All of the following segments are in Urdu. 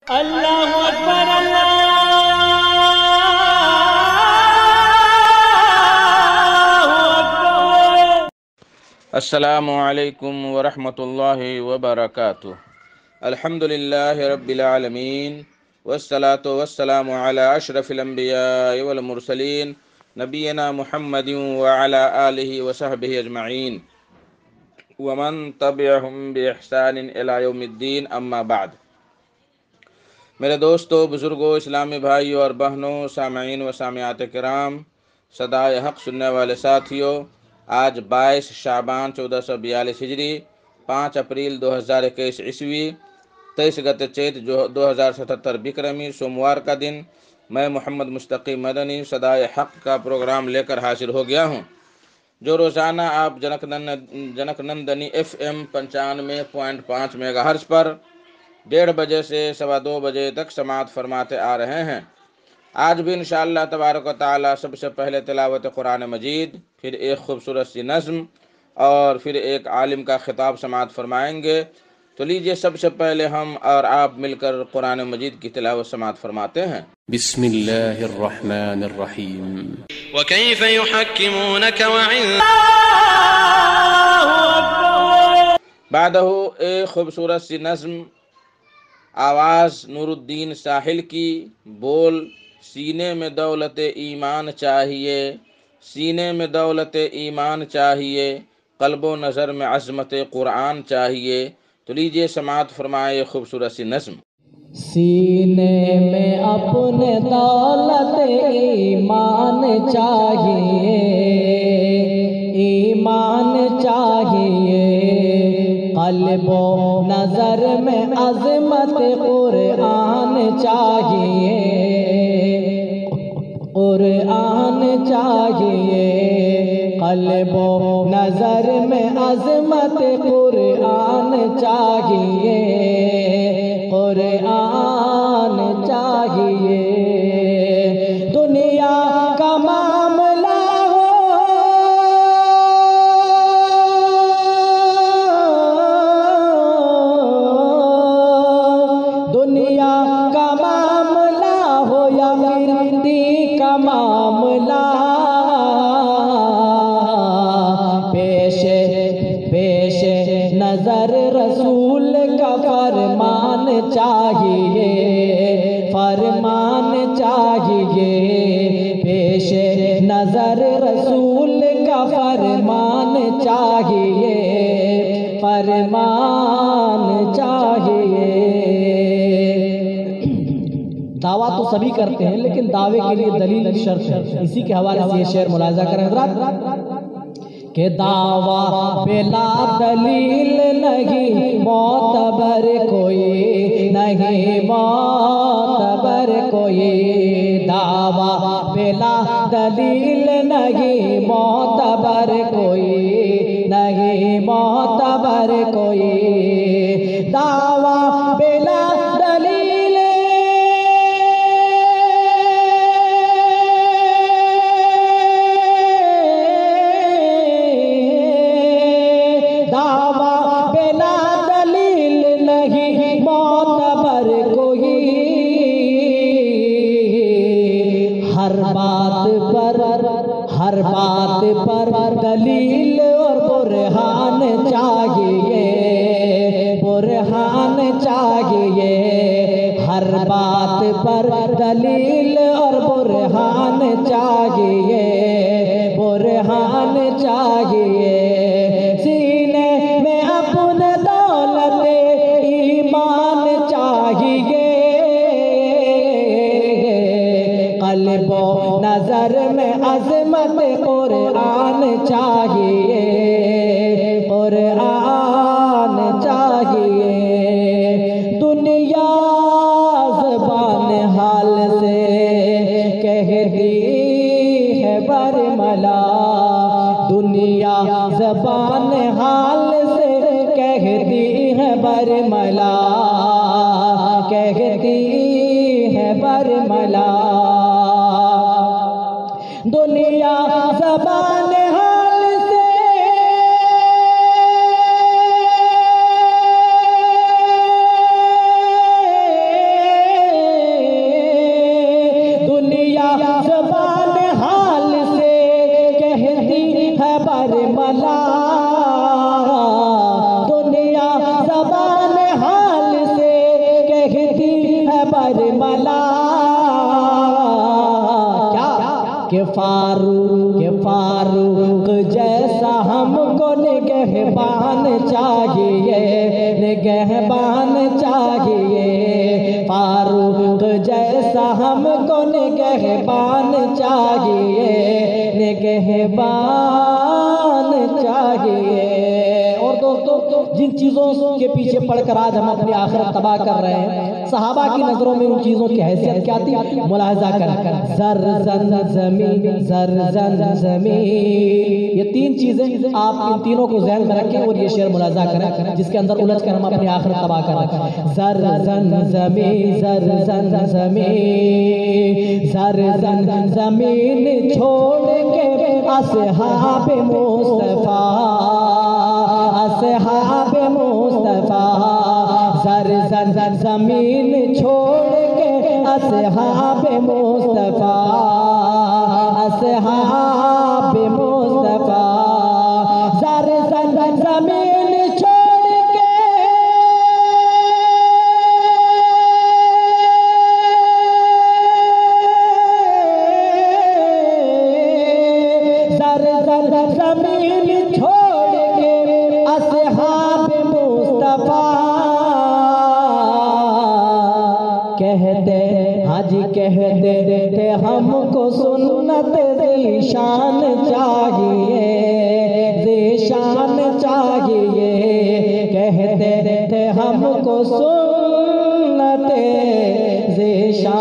اللہ اکبر اللہ اکبر۔ السلام علیکم ورحمۃ اللہ وبرکاتہ۔ الحمدللہ رب العالمین والصلاة والسلام علی اشرف الانبیاء والمرسلین نبینا محمد وعلی آلہ وصحبہ اجمعین ومن تبعہم بإحسان الی یوم الدین، اما بعد۔ میرے دوستو، بزرگوں، اسلامی بھائیوں اور بہنوں، سامعین و سامعات کرام، صدائے حق سننے والے ساتھیوں، آج 22 شعبان 1442 ہجری، 5 اپریل 2021 عیسوی، 23 گت چیت 2077 بکرمی، سوموار کا دن، میں محمد مشتقی مدنی صدائے حق کا پروگرام لے کر حاضر ہو گیا ہوں، جو روزانہ آپ junk Nandini FM 95.5 mega hertz پر 1:30 بجے سے 2:15 بجے تک سماعت فرماتے آ رہے ہیں۔ آج بھی انشاءاللہ تبارک و تعالی سب سے پہلے تلاوت قرآن مجید، پھر ایک خوبصورت سی نظم اور پھر ایک عالم کا خطاب سماعت فرمائیں گے۔ تو لیجئے سب سے پہلے ہم اور آپ مل کر قرآن مجید کی تلاوت سماعت فرماتے ہیں۔ بسم اللہ الرحمن الرحیم۔ وكيف يحكمونك وعند بعدہ ایک خوبصورت سی نظم، آواز نور الدین ساحل کی، بول: سینے میں دولت ایمان چاہیے، سینے میں دولت ایمان چاہیے، قلب و نظر میں عظمت قرآن چاہیے۔ تو لیجئے سماعت فرمائے خوبصورت سی نظم۔ سینے میں اپنے دولت ایمان چاہیے، ایمان چاہیے، قلب و نظر میں عظمت قرآن چاہیے، قرآن چاہیے، قلب و نظر میں عظمت قرآن چاہیے، قرآن چاہیے۔ دنیا کا معاملہ ہو، دنیا کا معاملہ ہو یا پھر دین کا معاملہ، پیش نظر رسول کا فرمان چاہیے، فرمان چاہیے، پیش نظر رسول کا فرمان چاہیے، فرمان چاہیے۔ دعویٰ تو سبھی کرتے ہیں، لیکن دعوے کے لیے دلیل شرط ہے۔ اسی کے حوالے سے یہ شعر ملاحظہ کریں حضرات کہ دعویٰ بلا دلیل نہیں معتبر کوئی، نہیں معتبر کوئی، دعویٰ بلا دلیل نہیں معتبر کوئی، نہیں معتبر کوئی، دعویٰ بلا دلیل ہر بات پر دلیل اور برہان چاہیے، برہان چاہیے، ہر بات پر دلیل اور برہان چاہیے، برہان چاہیے۔ سینے میں اپنے دولت ایمان چاہیے، قلب و نظر میں عظمت قرآن چاہیے، قرآن چاہیے۔ دنیا زبان حال سے کہتی ہے برملا، دنیا زبان حال سے کہتی ہے برملا، کہتی ہے برملا، دنیا زبان حال سے کہ فاروق جیسا ہم کو نگہبان چاہیے، نگہبان چاہیے، فاروق جیسا ہم کو نگہبان چاہیے، نگہبان چاہیے۔ اور دوستو جن چیزوں کے پیچھے پڑھ کر آج ہم اپنی آخرت تباہ کر رہے ہیں، صحابہ کی نظروں میں ان چیزوں کی حیثیت کیا تھی؟ ملاحظہ کر، زر زن زمین، زر زن زمین، یہ تین چیزیں آپ ان تینوں کو ذہن میں رکھیں اور یہ شعر ملاحظہ کریں جس کے اندر الجھ کر ہم اپنی آخرت تباہ کر رہے ہیں۔ زر زن زمین، زر زن زمین، زر زن زمین چھوڑ کے اصحاب مصطفیٰ، اصحاب مصطفیٰ، زر زن زمین چھوڑ کے اصحاب مصطفیٰ، اصحاب مصطفیٰ، زر زن زمین چھوڑ کے زر زن زمین چھوڑ کے اصحاب مصطفیٰ، کہتے حاجی کہتے تھے ہم کو سنت ذیشان چاہیے، ذیشان چاہیے، کہتے تھے ہم کو سنت ذیشان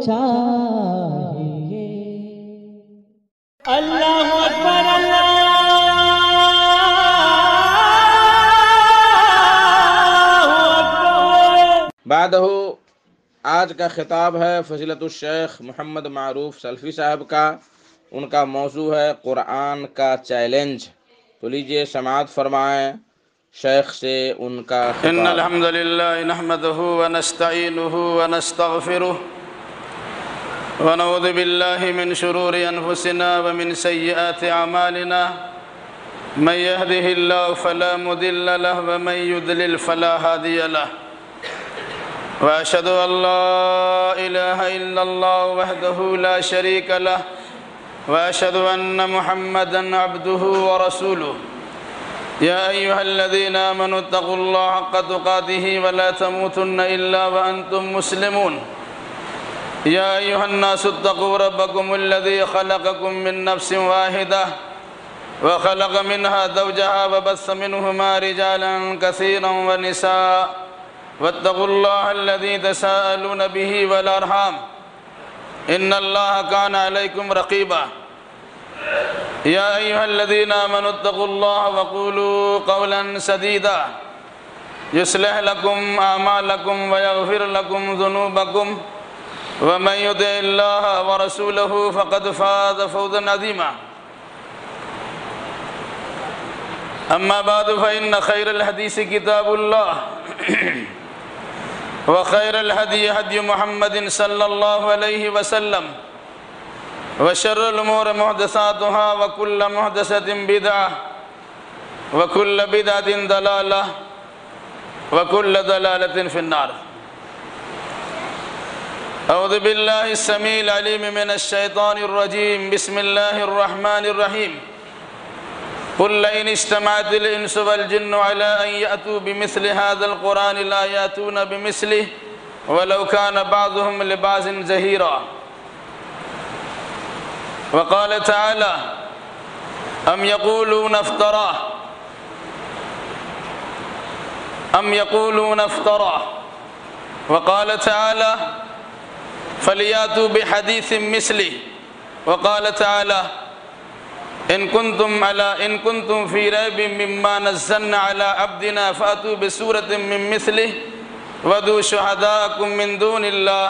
چاہیے۔ اللہ اکبر، اللہ بعدہ آج کا خطاب ہے فضیلت الشیخ محمد معروف سلفی صاحب کا، ان کا موضوع ہے قرآن کا چیلنج۔ تو لیجئے سماعت فرمائیں شیخ سے ان کا خطاب۔ ان الحمد للہ نحمده ونستعینه ونستغفره ونعوذ باللہ من شرور انفسنا ومن سیئات اعمالنا، من يهده الله فلا مضل له ومن يضلل فلا هادي له، وأشهد أن لا إله إلا الله وحده لا شريك له، وأشهد أن محمدًا عبده ورسوله، يا أيها الذين آمنوا اتقوا الله حق تقاته ولا تموتن إلا وأنتم مسلمون، يا أيها الناس اتقوا ربكم الذي خلقكم من نفس واحدة وخلق منها زوجها وبث منهما رجالا كثيرا ونساء، واتقوا الله الذي تساءلون به والأرحام إن الله كان عليكم رقيبا، يا أيها الذين آمنوا اتقوا الله وقولوا قولا سديدا يصلح لكم أعمالكم ويغفر لكم ذنوبكم، ومن يطع الله ورسوله فقد فاز فوزا عظيما، أما بعد فإن خير الحديث كتاب الله وخير الهدي هدي محمد صلى الله عليه وسلم، وشر الأمور محدثاتها وكل محدثة بدعة وكل بدعة ضلالة وكل ضلالة في النار۔ أعوذ بالله السميع العليم من الشيطان الرجيم، بسم الله الرحمن الرحيم، قل لئن اجتمعت الإنس والجن على أن يأتوا بمثل هذا القرآن لا يأتون بمثله ولو كان بعضهم لبعض ظهيرا، وقال تعالى أم يقولون افتراه، وقال تعالى فليأتوا بحديث مثله، وقال تعالى إن كنتم في ريب مما نزلنا على عبدنا فأتوا بسورة من مثله وادعوا شهداءكم من دون الله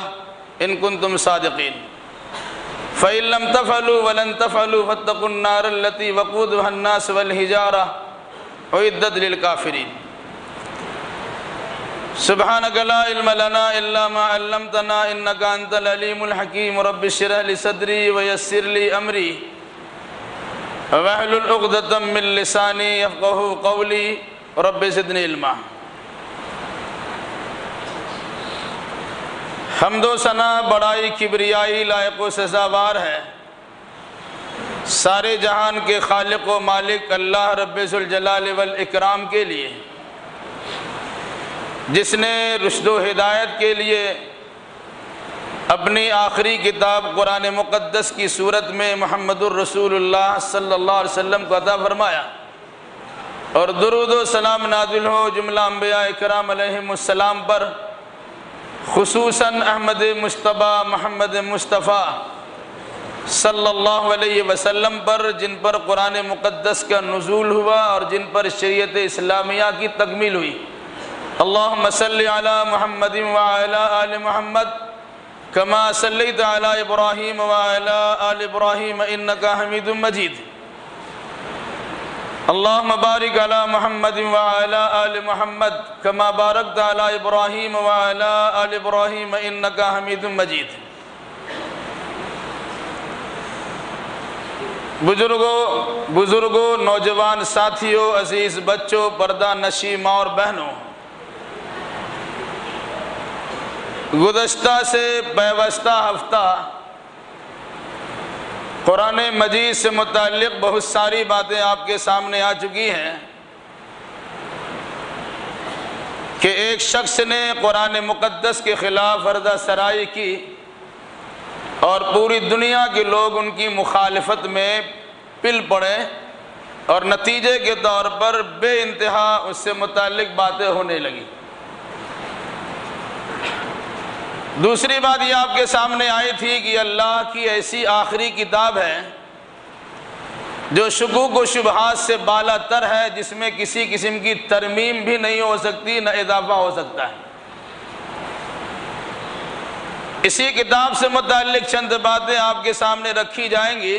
إن كنتم صادقين، فإن لم تفعلوا ولن تفعلوا فاتقوا النار التي وقودها الناس والحجارة أعدت للكافرين۔ سبحانك لا علم لنا إلا ما علمتنا إنك أنت العليم الحكيم، رب اشرح لي صدري ويسر لي أمري واحلل عقدة من لساني يفقهوا قولي، رب زدني علما۔ حمد و ثنا بڑائی کبریائی لائق و سزاوار ہے سارے جہان کے خالق و مالک اللہ رب ذوالجلال والاکرام کے لیے، جس نے رشد و ہدایت کے لیے اپنی آخری کتاب قرآن مقدس کی صورت میں محمد الرسول اللہ صلی اللہ علیہ وسلم کو عطا فرمایا، اور درود و سلام نازل ہو جملہ انبیاء کرام علیہم السلام پر، خصوصاً احمد مجتبیٰ محمد مصطفیٰ صلی اللہ علیہ وسلم پر، جن پر قرآن مقدس کا نزول ہوا اور جن پر شریعت اسلامیہ کی تکمیل ہوئی۔ اللہم صلی علی محمد وعلی آل محمد کما صلیت علی ابراہیم وعلی آل ابراہیم انکا حمید مجید۔ اللہم بارک علی محمد وعلی آل محمد کما بارکت علی ابراہیم وعلی آل ابراہیم انکا حمید مجید۔ بزرگوں، نوجوان ساتھیوں، عزیز بچوں، پردہ نشی ماں اور بہنوں، گزشتہ سے پیوستہ ہفتہ قرآن مجید سے متعلق بہت ساری باتیں آپ کے سامنے آ چکی ہیں کہ ایک شخص نے قرآن مقدس کے خلاف عرضہ سرائی کی اور پوری دنیا کے لوگ ان کی مخالفت میں پل پڑے، اور نتیجے کے طور پر بے انتہا اس سے متعلق باتیں ہونے لگی۔ دوسری بات یہ آپ کے سامنے آئی تھی کہ اللہ کی ایسی آخری کتاب ہے جو شکوک و شبہات سے بالا تر ہے، جس میں کسی قسم کی ترمیم بھی نہیں ہو سکتی، نہ اضافہ ہو سکتا ہے۔ اسی کتاب سے متعلق چند باتیں آپ کے سامنے رکھی جائیں گی،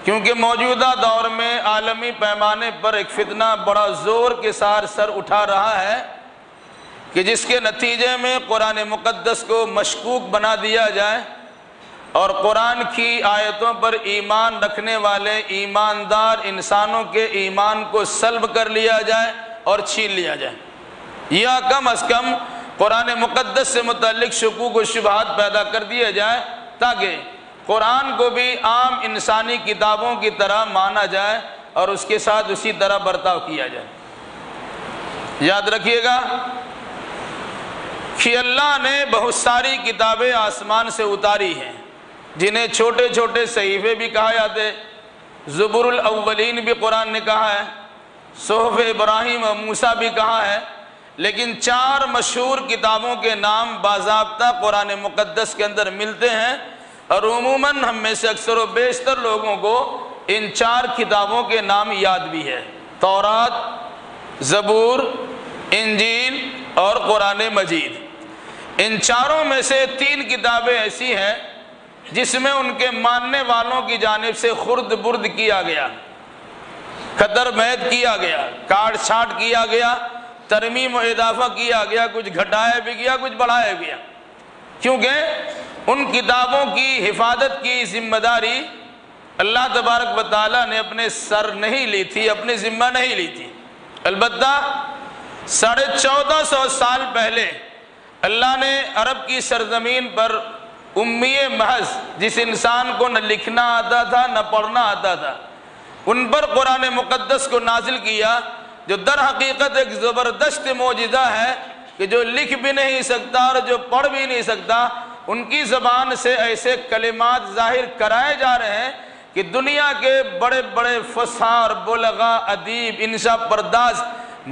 کیونکہ موجودہ دور میں عالمی پیمانے پر ایک فتنہ بڑا زور کے ساتھ سر اٹھا رہا ہے کہ جس کے نتیجے میں قرآن مقدس کو مشکوک بنا دیا جائے اور قرآن کی آیتوں پر ایمان رکھنے والے ایماندار انسانوں کے ایمان کو سلب کر لیا جائے اور چھین لیا جائے، یا کم از کم قرآن مقدس سے متعلق شکوک و شبہات پیدا کر دیا جائے تاکہ قرآن کو بھی عام انسانی کتابوں کی طرح مانا جائے اور اس کے ساتھ اسی طرح برتاؤ کیا جائے۔ یاد رکھیے گا کہ اللہ نے بہت ساری کتابیں آسمان سے اتاری ہیں، جنہیں چھوٹے چھوٹے صحیفے بھی کہا جاتے، زبور الاولین بھی قرآن نے کہا ہے، صحف ابراہیم و موسیٰ بھی کہا ہے، لیکن 4 مشہور کتابوں کے نام باضابطہ قرآن مقدس کے اندر ملتے ہیں، اور عموماً ہم میں سے اکثر و بیشتر لوگوں کو ان 4 کتابوں کے نام یاد بھی ہے: تورات، زبور، انجیل اور قرآن مجید۔ ان چاروں میں سے 3 کتابیں ایسی ہیں جس میں ان کے ماننے والوں کی جانب سے خرد برد کیا گیا، قدر مید کیا گیا، کاٹ چھانٹ کیا گیا، ترمیم و اضافہ کیا گیا، کچھ گھٹایا بھی گیا، کچھ بڑھایا گیا، کیونکہ ان کتابوں کی حفاظت کی ذمہ داری اللہ تبارک و تعالیٰ نے اپنے سر نہیں لی تھی، اپنے ذمہ نہیں لی تھی۔ البتہ 1450 سال پہلے اللہ نے عرب کی سرزمین پر امی محض، جس انسان کو نہ لکھنا آتا تھا نہ پڑھنا آتا تھا، ان پر قرآن مقدس کو نازل کیا، جو در حقیقت ایک زبردست معجزہ ہے کہ جو لکھ بھی نہیں سکتا اور جو پڑھ بھی نہیں سکتا، ان کی زبان سے ایسے کلمات ظاہر کرائے جا رہے ہیں کہ دنیا کے بڑے بڑے فصحاء اور بلغاء، ادیب، انشا پرداز،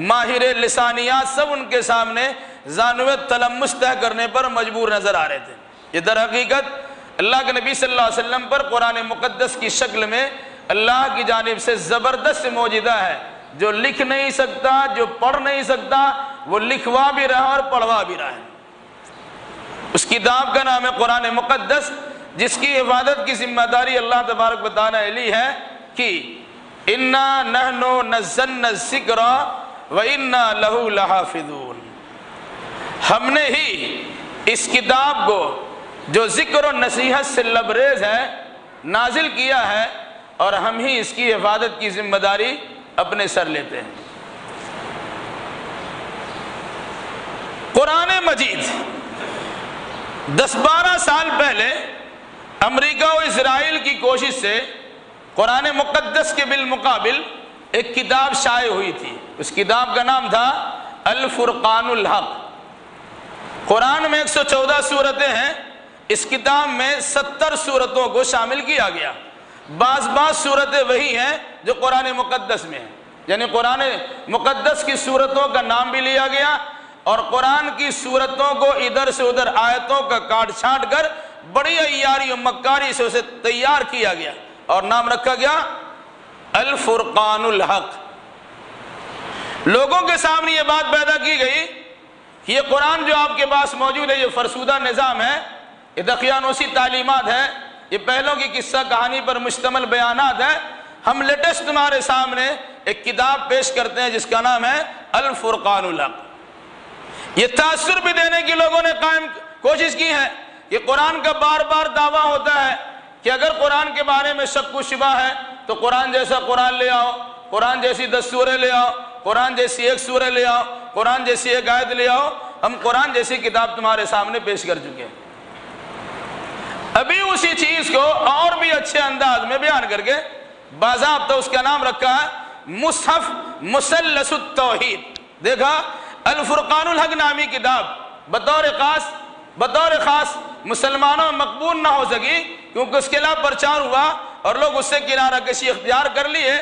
ماہر لسانیات سب ان کے سامنے زانوِ تلمس طے کرنے پر مجبور نظر آ رہے تھے۔ یہ در حقیقت اللہ کے نبی صلی اللہ علیہ وسلم پر قرآن مقدس کی شکل میں اللہ کی جانب سے زبردست معجزہ ہے۔ جو لکھ نہیں سکتا، جو پڑھ نہیں سکتا، وہ لکھوا بھی رہا اور پڑھوا بھی رہا ہے۔ اس کتاب کا نام ہے قرآن مقدس، جس کی حفاظت کی ذمہ داری اللہ تبارک و تعالیٰ نے لی ہے کہ اِنَّا نَحْنُ نَزَّلْنَا الذِّكْرَ وَإِنَّا لَهُ لَحَافِظُونَ، ہم نے ہی اس کتاب کو جو ذکر و نصیحت سے لبریز ہے نازل کیا ہے، اور ہم ہی اس کی حفاظت کی ذمہ داری اپنے سر لیتے ہیں۔ قرآن مجید 10-12 سال پہلے امریکہ و اسرائیل کی کوشش سے قرآن مقدس کے بالمقابل ایک کتاب شائع ہوئی تھی. اس کتاب کا نام تھا الفرقان الحق. قرآن میں 114 صورتیں ہیں. اس کتاب میں 70 صورتوں کو شامل کیا گیا. بعض صورتیں وہی ہیں جو قرآن مقدس میں ہیں، یعنی قرآن مقدس کی صورتوں کا نام بھی لیا گیا اور قرآن کی صورتوں کو ادھر سے ادھر آیتوں کا کاٹ چھانٹ کر بڑی عیاری و مکاری سے اسے تیار کیا گیا اور نام رکھا گیا الفرقان الحق. لوگوں کے سامنے یہ بات پیدا کی گئی کہ یہ قرآن جو آپ کے پاس موجود ہے، یہ فرسودہ نظام ہے، یہ دقیانوسی تعلیمات ہے، یہ پہلوں کی قصہ کہانی پر مشتمل بیانات ہے. ہم لیٹسٹ تمہارے سامنے ایک کتاب پیش کرتے ہیں جس کا نام ہے الفرقان الحق. یہ تاثر بھی دینے کی لوگوں نے قائم کوشش کی ہے کہ قرآن کا بار بار دعویٰ ہوتا ہے کہ اگر قرآن کے بارے میں شک و شبہ ہے تو قرآن جیسا قرآن لے آؤ، قرآن جیسی 10 سوریں لے آؤ، قرآن جیسی 1 سورہ لے آؤ، قرآن جیسی 1 آیت لے آؤ. ہم قرآن جیسی کتاب تمہارے سامنے پیش کر چکے ہیں. ابھی اسی چیز کو اور بھی اچھے انداز میں بیان کر کے باضابطہ اس کا نام رکھا ہے مصحف مثلث التوحید. دیکھا، الفرقان الحق نامی کتاب بطور خاص مسلمانوں میں مقبول نہ ہو سکی کیونکہ اس کے خلاف پرچار ہوا اور لوگ اس سے کنارہ کشی اختیار کر لیے.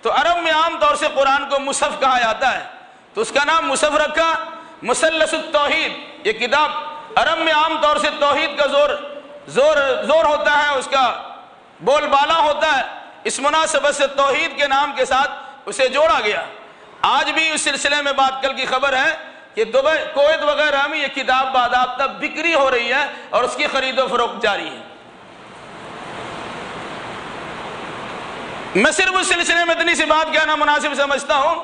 تو عرب میں عام طور سے قرآن کو مصحف کہا جاتا ہے، تو اس کا نام مصحف رکھا مثلث التوحید. یہ کتاب عرب میں عام طور سے توحید کا زور ہوتا ہے، اس کا بول بالا ہوتا ہے. اس مناسبت سے توحید کے نام کے ساتھ اسے جوڑا گیا. آج بھی اس سلسلے میں بات کل کی خبر ہے کہ دبئی، کویت وغیرہ میں یہ کتاب باضابطہ بکری ہو رہی ہے اور اس کی خرید و فروخت جاری ہے. میں صرف اس سلسلے میں اتنی سی بات کہنا مناسب سمجھتا ہوں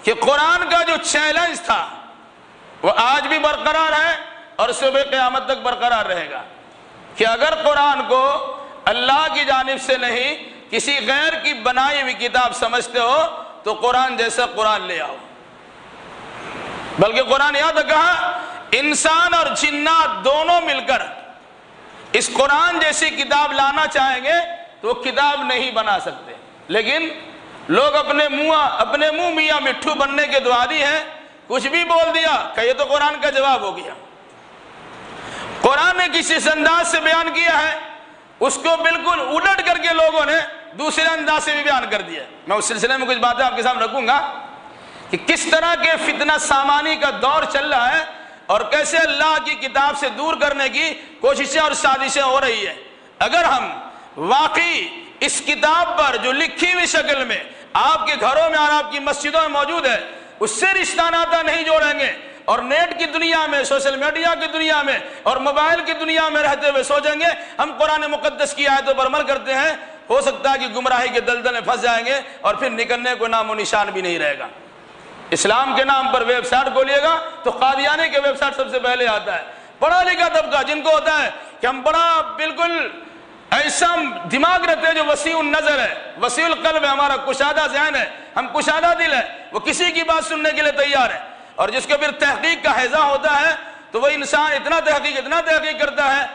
کہ قرآن کا جو چیلنج تھا وہ آج بھی برقرار ہے اور صبح قیامت تک برقرار رہے گا کہ اگر قرآن کو اللہ کی جانب سے نہیں کسی غیر کی بنائی ہوئی کتاب سمجھتے ہو تو قرآن جیسا قرآن لے آؤ. بلکہ قرآن یاد کہا انسان اور جنات دونوں مل کر اس قرآن جیسی کتاب لانا چاہیں گے تو وہ کتاب نہیں بنا سکتے. لیکن لوگ اپنے منہ میاں مٹھو بننے کے دعادی ہیں، کچھ بھی بول دیا کہ یہ تو قرآن کا جواب ہو گیا. قرآن نے کسی انداز سے بیان کیا ہے اس کو بالکل الٹ کر کے لوگوں نے دوسرے انداز سے بھی بیان کر دیا. میں اس سلسلے میں کچھ باتیں آپ کے سامنے رکھوں گا کہ کس طرح کے فتنہ سامانی کا دور چل رہا ہے اور کیسے اللہ کی کتاب سے دور کرنے کی کوششیں اور سازشیں ہو رہی ہے. اگر ہم واقعی اس کتاب پر جو لکھی ہوئی شکل میں آپ کے گھروں میں اور آپ کی مسجدوں میں موجود ہے اس سے رشتہ ناتا نہیں جوڑیں گے اور نیٹ کی دنیا میں، سوشل میڈیا کی دنیا میں اور موبائل کی دنیا میں رہتے ہوئے سوچیں گے ہم قرآن مقدس کی آیتوں پر عمل کرتے ہیں، ہو سکتا ہے کہ گمراہی کے دلدل میں پھنس جائیں گے اور پھر نکلنے کو نام و نشان بھی نہیں رہے گا. اسلام کے نام پر ویب سائٹ کھولیے گا تو قادیانی کے ویب سائٹ سب سے پہلے آتا ہے. پڑھا لکھا طبقہ جن کو ہوتا ہے کہ ہم بڑا بالکل ایسا دماغ رہتے ہیں جو وسیع النظر ہے، وسیع القلب ہے، ہمارا کشادہ ذہن ہے، ہم کشادہ دل ہے، وہ کسی کی بات سننے کے لیے تیار ہے. اور جس کو پھر تحقیق کا حیضہ ہوتا ہے تو وہ انسان اتنا تحقیق کرتا ہے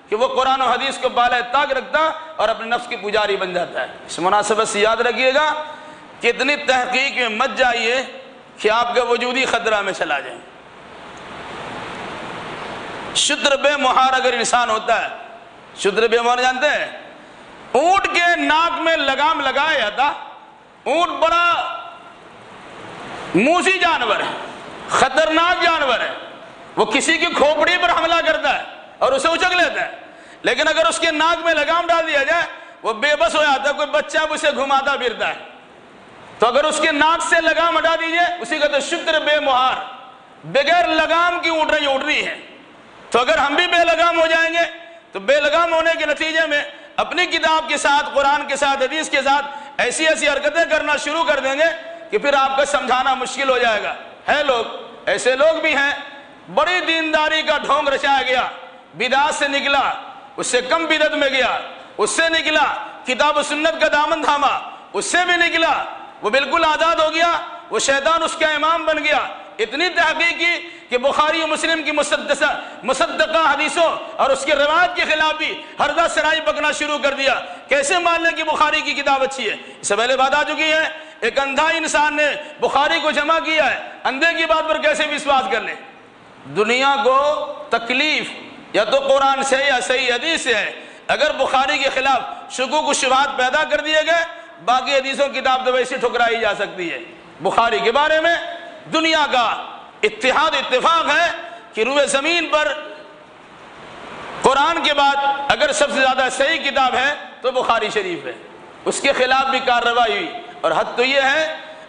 کہ وہ قرآن و حدیث کو بالائے طاق رکھتا اور اپنے نفس کی پجاری بن جاتا ہے. اس مناسبت سے یاد رکھیے گا کہ اتنی تحقیق میں مت جائیے کہ آپ کا وجود ہی خطرہ میں چلا جائے. شدر بے مہار اگر انسان ہوتا ہے، شدر بے مہار جانتے ہیں؟ اونٹ کے ناک میں لگام لگایا جاتا. اونٹ بڑا موذی جانور ہے، خطرناک جانور ہے، وہ کسی کی کھوپڑی پر حملہ کرتا ہے اور اسے اچک لیتا ہے. لیکن اگر اس کے ناک میں لگام ڈال دیا جائے وہ بے بس ہو جاتا ہے، کوئی بچہ اسے گھماتا پھرتا ہے. تو اگر اس کے ناک سے لگام ہٹا دیجئے اسی کہتے ہیں شدر بے مہار، بغیر لگام کی اڑ رہی ہے. تو اگر ہم بھی بے لگام ہو جائیں گے تو بے لگام ہونے کے نتیجے میں اپنی کتاب کے ساتھ، قرآن کے ساتھ، حدیث کے ساتھ ایسی حرکتیں کرنا شروع کر دیں گے کہ پھر آپ کا سمجھانا مشکل ہو جائے گا. ہے لوگ، ایسے لوگ بھی ہیں، بڑی دینداری کا ڈھونگ رچایا گیا، بدعت سے نکلا، اس سے کم بدعت میں گیا، اس سے نکلا، کتاب و سنت کا دامن تھاما، اس سے بھی نکلا، وہ بالکل آزاد ہو گیا، وہ شیطان اس کا امام بن گیا. اتنی تحقیق کی کہ بخاری و مسلم کی مصدقہ حدیثوں اور اس کے روایت کے خلاف بھی ہردہ سرائی پکنا شروع کر دیا۔ کیسے مان لیں کہ بخاری کی کتاب اچھی ہے؟ اس سے پہلے بات آ چکی ہے، ایک اندھا انسان نے بخاری کو جمع کیا ہے، اندھے کی بات پر کیسے وشواس کر لیں؟ دنیا کو تکلیف یا تو قرآن سے یا صحیح حدیث سے ہے۔ اگر بخاری کے خلاف شکوک و شبہات پیدا کر دیے گئے، باقی حدیثوں کی کتاب تو ویسے ٹھکرائی جا سکتی ہے۔ بخاری کے بارے میں دنیا کا اتفاق ہے کہ روئے زمین پر قرآن کے بعد اگر سب سے زیادہ صحیح کتاب ہے تو بخاری شریف ہے۔ اس کے خلاف بھی کارروائی ہوئی، اور حد تو یہ ہے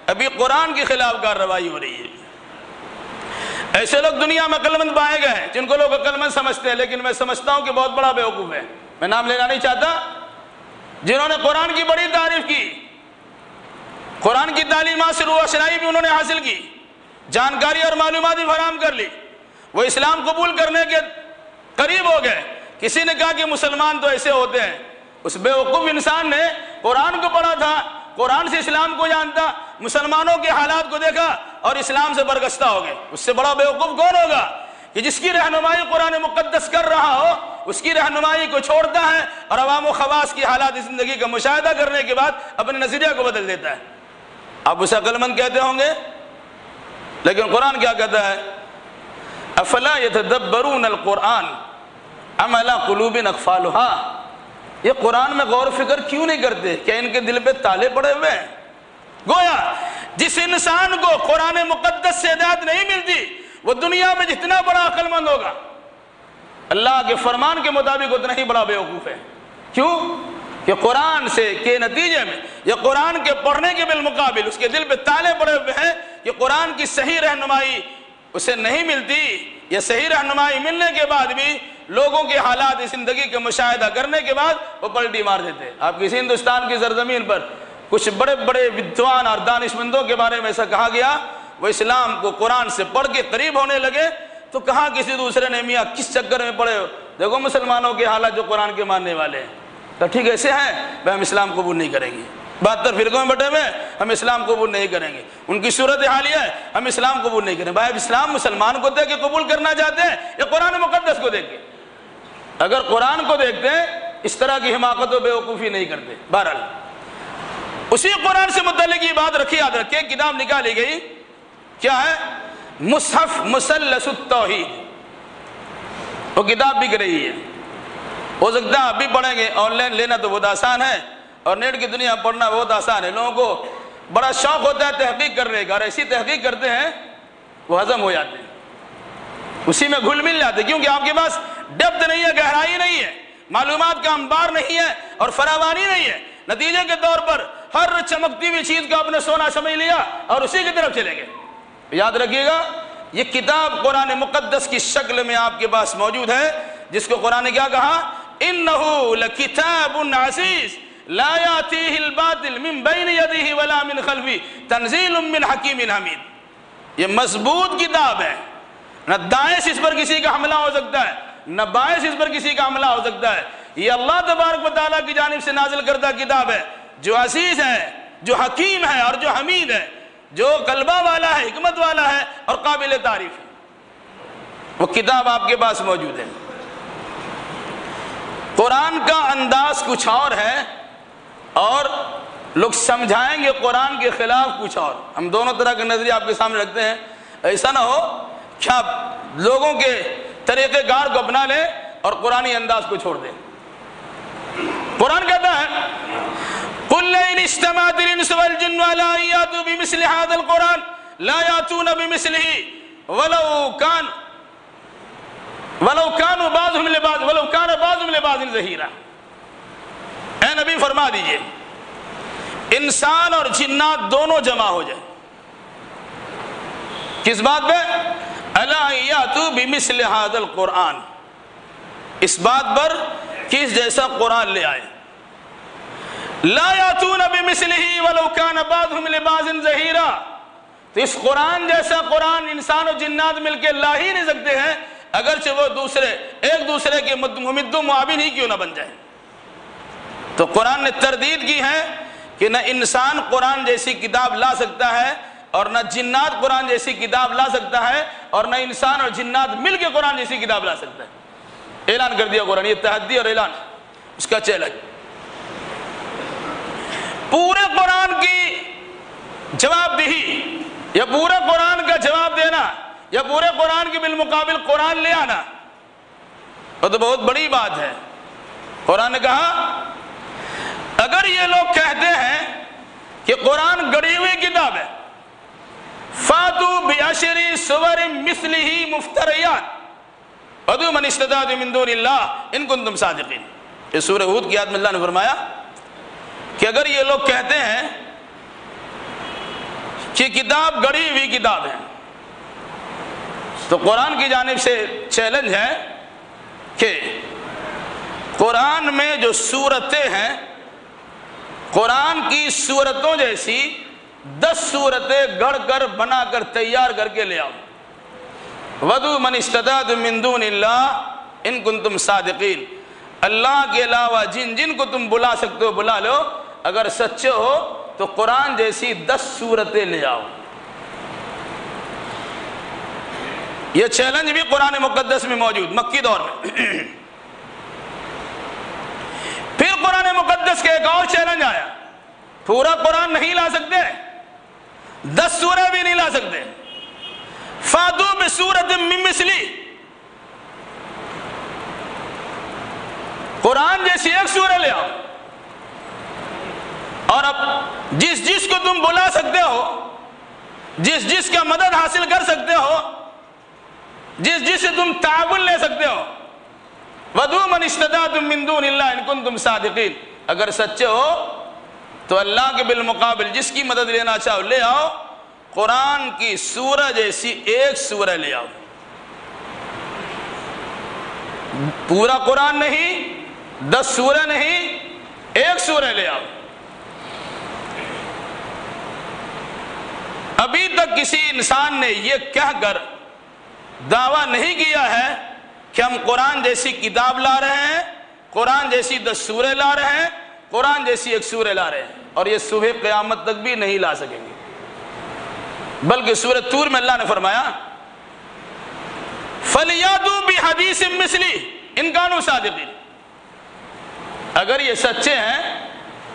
ابھی قرآن کے خلاف کارروائی ہو رہی ہے۔ ایسے لوگ دنیا میں عقل مند پائے گئے ہیں جن کو لوگ عقل مند سمجھتے ہیں، لیکن میں سمجھتا ہوں کہ بہت بڑا بیوقوف ہے، میں نام لینا نہیں چاہتا، جنہوں نے قرآن کی بڑی تعریف کی، قرآن کی تعلیمات سے روح آشنائی بھی انہوں نے حاصل کی، جانکاری اور معلومات بھی فراہم کر لی، وہ اسلام قبول کرنے کے قریب ہو گئے۔ کسی نے کہا کہ مسلمان تو ایسے ہوتے ہیں، اس بیوقوف انسان نے قرآن کو پڑھا تھا، قرآن سے اسلام کو جانتا، مسلمانوں کے حالات کو دیکھا اور اسلام سے برگشتہ ہو گئے۔ اس سے بڑا بیوقوف کون ہوگا کہ جس کی رہنمائی قرآن مقدس کر رہا ہو، اس کی رہنمائی کو چھوڑتا ہے اور عوام و خواص کی حالات زندگی کا مشاہدہ کرنے کے بعد اپنے نظریہ کو بدل دیتا ہے۔ آپ اسے عقل مند کہتے ہوں گے، لیکن قرآن کیا کہتا ہے؟ افلا یتدبرون القرآن ام علی قلوب اقفالها، یہ قرآن میں غور و فکر کیوں نہیں کرتے؟ کیا ان کے دل پہ تالے پڑے ہوئے ہیں؟ گویا جس انسان کو قرآن مقدس سے ہدایت نہیں ملتی، وہ دنیا میں جتنا بڑا عقل مند ہوگا، اللہ کے فرمان کے مطابق اتنا ہی بڑا بیوقوف ہے۔ کیوں؟ کہ قرآن سے کے نتیجے میں یا قرآن کے پڑھنے کے بالمقابل اس کے دل پہ تالے پڑے ہوئے ہیں کہ قرآن کی صحیح رہنمائی اسے نہیں ملتی، یا صحیح رہنمائی ملنے کے بعد بھی لوگوں کے حالات زندگی کا مشاہدہ کرنے کے بعد وہ پلٹی مار دیتے۔ آپ کسی ہندوستان کی سرزمین پر کچھ بڑے بڑے ودوان اور دانش مندوں کے بارے میں ایسا کہا گیا، وہ اسلام کو قرآن سے پڑھ کے قریب ہونے لگے، تو کہاں کسی دوسرے نے میاں کس چکر میں پڑے ہو، دیکھو مسلمانوں کے حالات جو قرآن کے ماننے والے ہیں، تو ٹھیک ایسے ہیں ہم اسلام قبول نہیں کریں گے، 72 فرقوں میں بٹے ہوئے ہم اسلام قبول نہیں کریں گے، ان کی صورت حال یہ ہے ہم اسلام قبول نہیں کریں۔ بھائی اسلام مسلمان کو دیکھ کے قبول کرنا چاہتے ہیں یا قرآن مقدس کو دیکھ کے؟ اگر قرآن کو دیکھتے ہیں اس طرح کی حماقت و بیوقوفی نہیں کرتے۔ بہرحال اسی قرآن سے متعلق یہ بات رکھی، یاد رکھیں، کتاب نکالی گئی، کیا ہے؟ مصحف مثلث التوحید، وہ کتاب بک رہی ہے، ہو سکتا ہے آپ بھی پڑھیں گے، آن لائن لینا تو بہت آسان ہے اور نیٹ کی دنیا پڑھنا بہت آسان ہے، لوگوں کو بڑا شوق ہوتا ہے تحقیق کرنے کا، اور ایسی تحقیق کرتے ہیں وہ ہضم ہو جاتے ہیں، اسی میں گھل مل جاتے ہیں، کیونکہ آپ کے پاس ڈیپتھ نہیں ہے، گہرائی نہیں ہے، معلومات کا انبار نہیں ہے اور فراوانی نہیں ہے، نتیجے کے طور پر ہر چمکتی ہوئی چیز کو آپ نے سونا سمجھ لیا اور اسی کی طرف چلے گئے۔ یاد رکھیے گا یہ کتاب قرآن مقدس کی شکل میں آپ کے پاس موجود ہے، جس کو قرآن نے کیا کہا؟ انہ لکتاب عزیز لا یاتیہ الباطل من بین یدیہ ولا من خلفہ تنزیل من حکیم حمید، یہ مضبوط کتاب ہے، نہ دائیں سے اس پر کسی کا حملہ ہو سکتا ہے، نہ بائیں سے اس پر کسی کا حملہ ہو سکتا ہے، یہ اللہ تبارک و تعالیٰ کی جانب سے نازل کردہ کتاب ہے جو عزیز ہے، جو حکیم ہے اور جو حمید ہے، جو غلبہ والا ہے، حکمت والا ہے اور قابل تعریف ہے۔ وہ کتاب آپ کے پاس موجود ہے۔ قرآن کا انداز کچھ اور ہے اور لوگ سمجھائیں گے قرآن کے خلاف کچھ اور، ہم دونوں طرح کا نظریہ آپ کے سامنے رکھتے ہیں، ایسا نہ ہو کہ آپ لوگوں کے طریقہ کار کو اپنا لیں اور قرآنی انداز کو چھوڑ دیں۔ قرآن کہتا ہے قُلْ لَئِنِ اجْتَمَعَتِ الْإِنسُ وَالْجِنُّ عَلَىٰ أَن يَأْتُوا بِمِثْلِ هَٰذَا الْقُرْآنِ لَا يَأْتُونَ بِمِثْلِهِ وَلَوْ كَانَ بَعْضُهُمْ لِبَعْضٍ ظَهِيرًا۔ اے نبی فرما دیجئے انسان اور جنات دونوں جمع ہو جائیں، کس بات پہ؟ أَلَا يَأْتُوا بِمِثْلِ هَٰذَا الْقُرْآنِ، اس بات پر کہ اس جیسا قرآن لے آئے۔ لا یاتون بمثلہ ولو کان بعضهم لبعض ظہیرا، تو اس قرآن جیسا قرآن انسان و جنات مل کے لا ہی نہیں سکتے ہیں، اگرچہ وہ ایک دوسرے کے ممد و معاون ہی کیوں نہ بن جائیں۔ تو قرآن نے تردید کی ہے کہ نہ انسان قرآن جیسی کتاب لا سکتا ہے اور نہ جنات قرآن جیسی کتاب لا سکتا ہے، اور نہ انسان اور جنات مل کے قرآن جیسی کتاب لا سکتا ہے۔ اعلان کر دیا قرآن، یہ تحدی اور اعلان، اس کا چیلنج۔ پورے قرآن کی جواب دہی یا پورے قرآن کا جواب دینا یا پورے قرآن کے بالمقابل قرآن لے آنا، وہ تو بہت بڑی بات ہے۔ قرآن نے کہا اگر یہ لوگ کہتے ہیں کہ قرآن گڑھی ہوئی کتاب ہے، فاتو بعشر سور مثلہ مفتریات ودعوا من استطعتم من دون اللہ ان کنتم صادقین۔ یہ سورہ ہود کی آیت میں اللہ نے فرمایا کہ اگر یہ لوگ کہتے ہیں کہ کتاب گڑھی ہوئی کتاب ہے، تو قرآن کی جانب سے چیلنج ہے کہ قرآن میں جو سورتیں ہیں، قرآن کی سورتوں جیسی 10 سورتیں گڑھ کر بنا کر تیار کر کے لے آؤ۔ وَدُعُوا مَنِ اسْتَطَعْتُم مِّن دُونِ اللَّهِ إِن كُنتُم صَادِقِينَ، اللہ کے علاوہ جن جن کو تم بلا سکتے ہو بلا لو، اگر سچے ہو تو قرآن جیسی 10 سورتیں لے آؤ۔ یہ چیلنج بھی قرآن مقدس میں موجود مکی دور میں۔ پھر قرآن مقدس کے ایک اور چیلنج آیا، پورا قرآن نہیں لا سکتے، 10 سورہ بھی نہیں لا سکتے، فَاتُوا بِسُورَةٍ مِّن مِّثْلِهِ، قرآن جیسی ایک سورہ لے آؤ، اور اب جس جس کو تم بلا سکتے ہو، جس جس کا مدد حاصل کر سکتے ہو، جس جس سے تم تعاون لے سکتے ہو، وَدُعُوا مَنِ اسْتَطَعْتُم مِّن دُونِ اللَّهِ إِن كُنتُم صَادِقِينَ، اگر سچے ہو تو اللہ کے بالمقابل جس کی مدد لینا چاہو لے آؤ، قرآن کی سورہ جیسی ایک سورہ لے آؤ۔ پورا قرآن نہیں، 10 سورہ نہیں، ایک سورہ لے آؤ۔ ابھی تک کسی انسان نے یہ کہہ کر دعویٰ نہیں کیا ہے کہ ہم قرآن جیسی کتاب لا رہے ہیں، قرآن جیسی 10 سورہ لا رہے ہیں، قرآن جیسی ایک سورہ لا رہے ہیں، اور یہ صبح قیامت تک بھی نہیں لا سکیں گے۔ بلکہ سورہ طور میں اللہ نے فرمایا فَلْيَأْتُوا بِحَدِيثٍ مِّثْلِهِ إِن كَانُوا صَادِقِينَ، اگر یہ سچے ہیں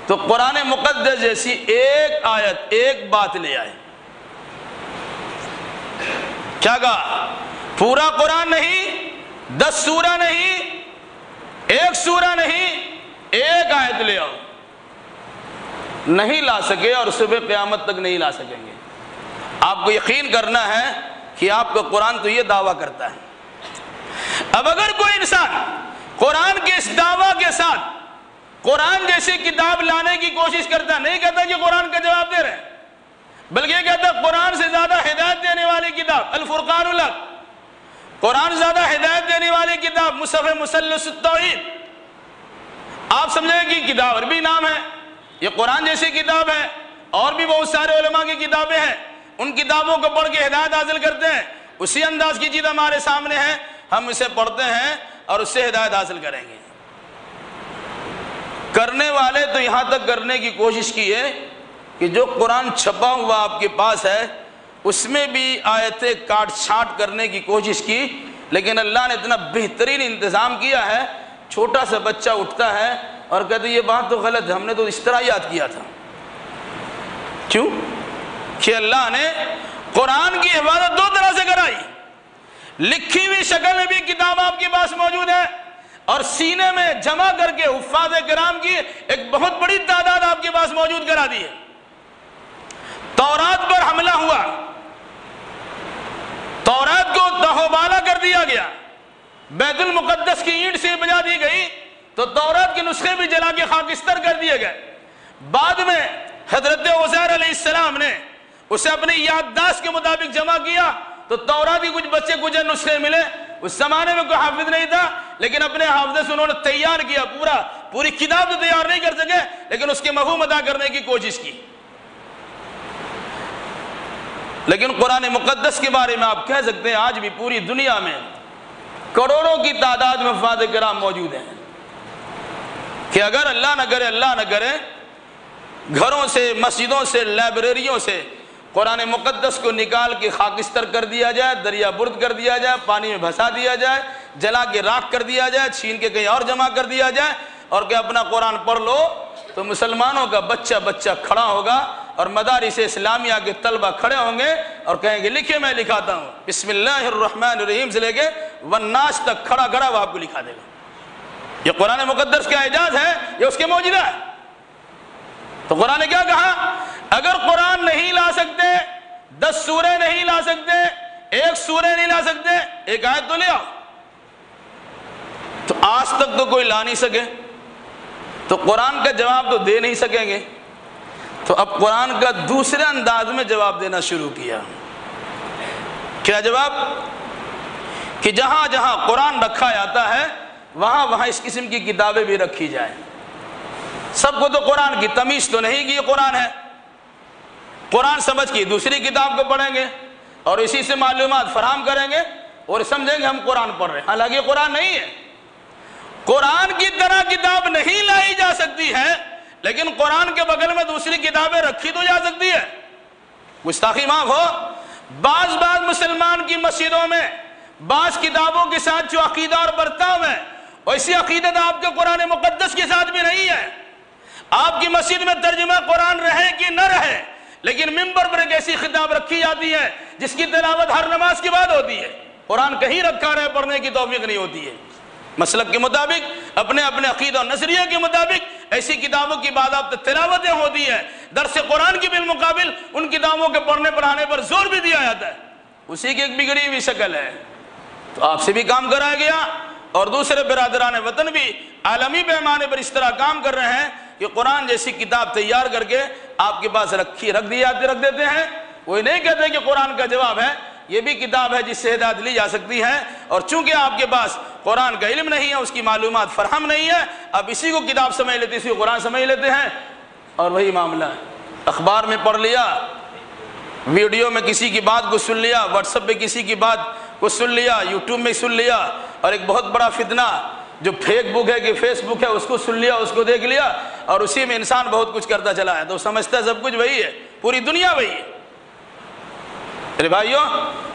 تو قرآن مقدس جیسی ایک آیت، ایک بات لے آئے۔ کیا کہا؟ پورا قرآن نہیں، 10 سورہ نہیں، ایک سورہ نہیں، ایک آیت لے آؤ۔ نہیں لا سکے اور صبح قیامت تک نہیں لا سکیں گے۔ آپ کو یقین کرنا ہے کہ آپ کا قرآن تو یہ دعویٰ کرتا ہے۔ اب اگر کوئی انسان قرآن کے اس دعویٰ کے ساتھ قرآن جیسی کتاب لانے کی کوشش کرتا، نہیں کہتا کہ قرآن کا جواب دے رہے ہیں، بلکہ یہ کہتا قرآن سے زیادہ ہدایت دینے والی کتاب الفرقان الحق، قرآن زیادہ ہدایت دینے والی کتاب مصحف مثلث التوحید، آپ سمجھیں کہ کتاب عربی نام ہے، یہ قرآن جیسی کتاب ہے، اور بھی بہت سارے علماء کی کتابیں ہیں، ان کتابوں کو پڑھ کے ہدایت حاصل کرتے ہیں، اسی انداز کی چیز ہمارے سامنے ہے، ہم اسے پڑھتے ہیں اور اس سے ہدایت حاصل کریں گے۔ کرنے والے تو یہاں تک کرنے کی کوشش کی ہے کہ جو قرآن چھپا ہوا آپ کے پاس ہے اس میں بھی آیتیں کاٹ چھانٹ کرنے کی کوشش کی، لیکن اللہ نے اتنا بہترین انتظام کیا ہے، چھوٹا سا بچہ اٹھتا ہے اور کہتے یہ بات تو غلط ہے، ہم نے تو اس طرح یاد کیا تھا۔ کیوں؟ کہ اللہ نے قرآن کی حفاظت 2 طرح سے کرائی، لکھی ہوئی شکل میں بھی کتاب آپ کے پاس موجود ہے، اور سینے میں جمع کر کے حفاظ کرام کی ایک بہت بڑی تعداد آپ کے پاس موجود کرا دی ہے۔ تورات پر حملہ ہوا، تورات کو تہوبالا کر دیا گیا، بیت المقدس کی اینٹ سے بجا دی گئی، تو تورات کے نسخے بھی جلا کے خاکستر کر دیے گئے۔ بعد میں حضرت عزیر علیہ السلام نے اسے اپنی یادداشت کے مطابق جمع کیا، تو تورات کی کچھ بچے کچھ نسخے ملے۔ اس زمانے میں کوئی حافظ نہیں تھا، لیکن اپنے حافظے سے انہوں نے تیار کیا، پوری کتاب تو تیار نہیں کر سکے، لیکن اس کے مفہوم ادا کرنے کی کوشش کی۔ لیکن قرآن مقدس کے بارے میں آپ کہہ سکتے ہیں آج بھی پوری دنیا میں کروڑوں کی تعداد میں حفاظ کرام موجود ہیں، کہ اگر اللہ نہ کرے گھروں سے، مسجدوں سے، لائبریریوں سے قرآن مقدس کو نکال کے خاکستر کر دیا جائے، دریا برد کر دیا جائے، پانی میں بھسا دیا جائے، جلا کے راکھ کر دیا جائے، چھین کے کہیں اور جمع کر دیا جائے اور کہ اپنا قرآن پڑھ لو، تو مسلمانوں کا بچہ بچہ کھڑا ہوگا اور مدارس اسلامیہ کے طلبہ کھڑے ہوں گے اور کہیں گے لکھے میں لکھاتا ہوں، بسم اللہ الرحمن الرحیم سے لے کے والناس تک کھڑا کھڑا وہ آپ کو لکھا دے گا۔ یہ قرآن مقدس کا اعجاز ہے، یہ اس کے معجزہ ہے۔ تو قرآن نے کیا کہا؟ اگر قرآن نہیں لا سکتے، 10 سورے نہیں لا سکتے، 1 سورے نہیں لا سکتے، 1 آیت تو لے آؤ۔ تو آج تک تو کوئی لا نہیں سکے، تو قرآن کا جواب تو دے نہیں سکیں گے، تو اب قرآن کا دوسرے انداز میں جواب دینا شروع کیا۔ کیا جواب؟ کہ جہاں جہاں قرآن رکھا جاتا ہے وہاں وہاں اس قسم کی کتابیں بھی رکھی جائیں۔ سب کو تو قرآن کی تمیز تو نہیں کہ یہ قرآن ہے، قرآن سمجھ کے دوسری کتاب کو پڑھیں گے اور اسی سے معلومات فراہم کریں گے اور سمجھیں گے ہم قرآن پڑھ رہے ہیں، حالانکہ یہ قرآن نہیں ہے۔ قرآن کی طرح کتاب نہیں لائی جا سکتی ہے، لیکن قرآن کے بغل میں دوسری کتابیں رکھی تو جا سکتی ہے۔ گستاخی معاف ہو، بعض مسلمان کی مسجدوں میں بعض کتابوں کے ساتھ جو عقیدہ اور برتاؤ ہے، ویسی عقیدت آپ کے قرآن مقدس کے ساتھ بھی نہیں ہے۔ آپ کی مسجد میں ترجمہ قرآن رہے کہ نہ رہے، لیکن ممبر پر ایک ایسی خطاب رکھی جاتی ہے جس کی تلاوت ہر نماز کے بعد ہوتی ہے۔ قرآن کہیں رکھا رہے، پڑھنے کی توفیق نہیں ہوتی ہے۔ مسلک کے مطابق، اپنے اپنے عقیدہ اور نظریے کے مطابق ایسی کتابوں کی باضابطہ تلاوتیں ہوتی ہے، درس قرآن کی بالمقابل ان کتابوں کے پڑھنے پڑھانے پر زور بھی دیا جاتا ہے، اسی کی ایک بگڑی ہوئی شکل ہے۔ تو آپ سے بھی کام کرایا گیا اور دوسرے برادران وطن بھی عالمی پیمانے پر اس طرح کام کر رہے ہیں کہ قرآن جیسی کتاب تیار کر کے آپ کے پاس رکھ دیتے ہیں۔ وہ نہیں کہتے کہ قرآن کا جواب ہے، یہ بھی کتاب ہے جس سے ہدایت لی جا سکتی ہے، اور چونکہ آپ کے پاس قرآن کا علم نہیں ہے، اس کی معلومات فراہم نہیں ہے، اب اسی کو کتاب سمجھ لیتے، اسی کو قرآن سمجھ لیتے ہیں، اور وہی معاملہ ہے۔ اخبار میں پڑھ لیا، ویڈیو میں کسی کی بات کو سن لیا، واٹس ایپ پہ کسی کی بات کو سن لیا، یوٹیوب میں سن لیا، اور ایک بہت بڑا فتنہ جو فیک بک ہے کہ فیس بک ہے اس کو سن لیا، اس کو دیکھ لیا، اور اسی میں انسان بہت کچھ کرتا چلا ہے، تو سمجھتا ہے سب کچھ وہی ہے، پوری دنیا وہی ہے۔ میرے بھائیوں،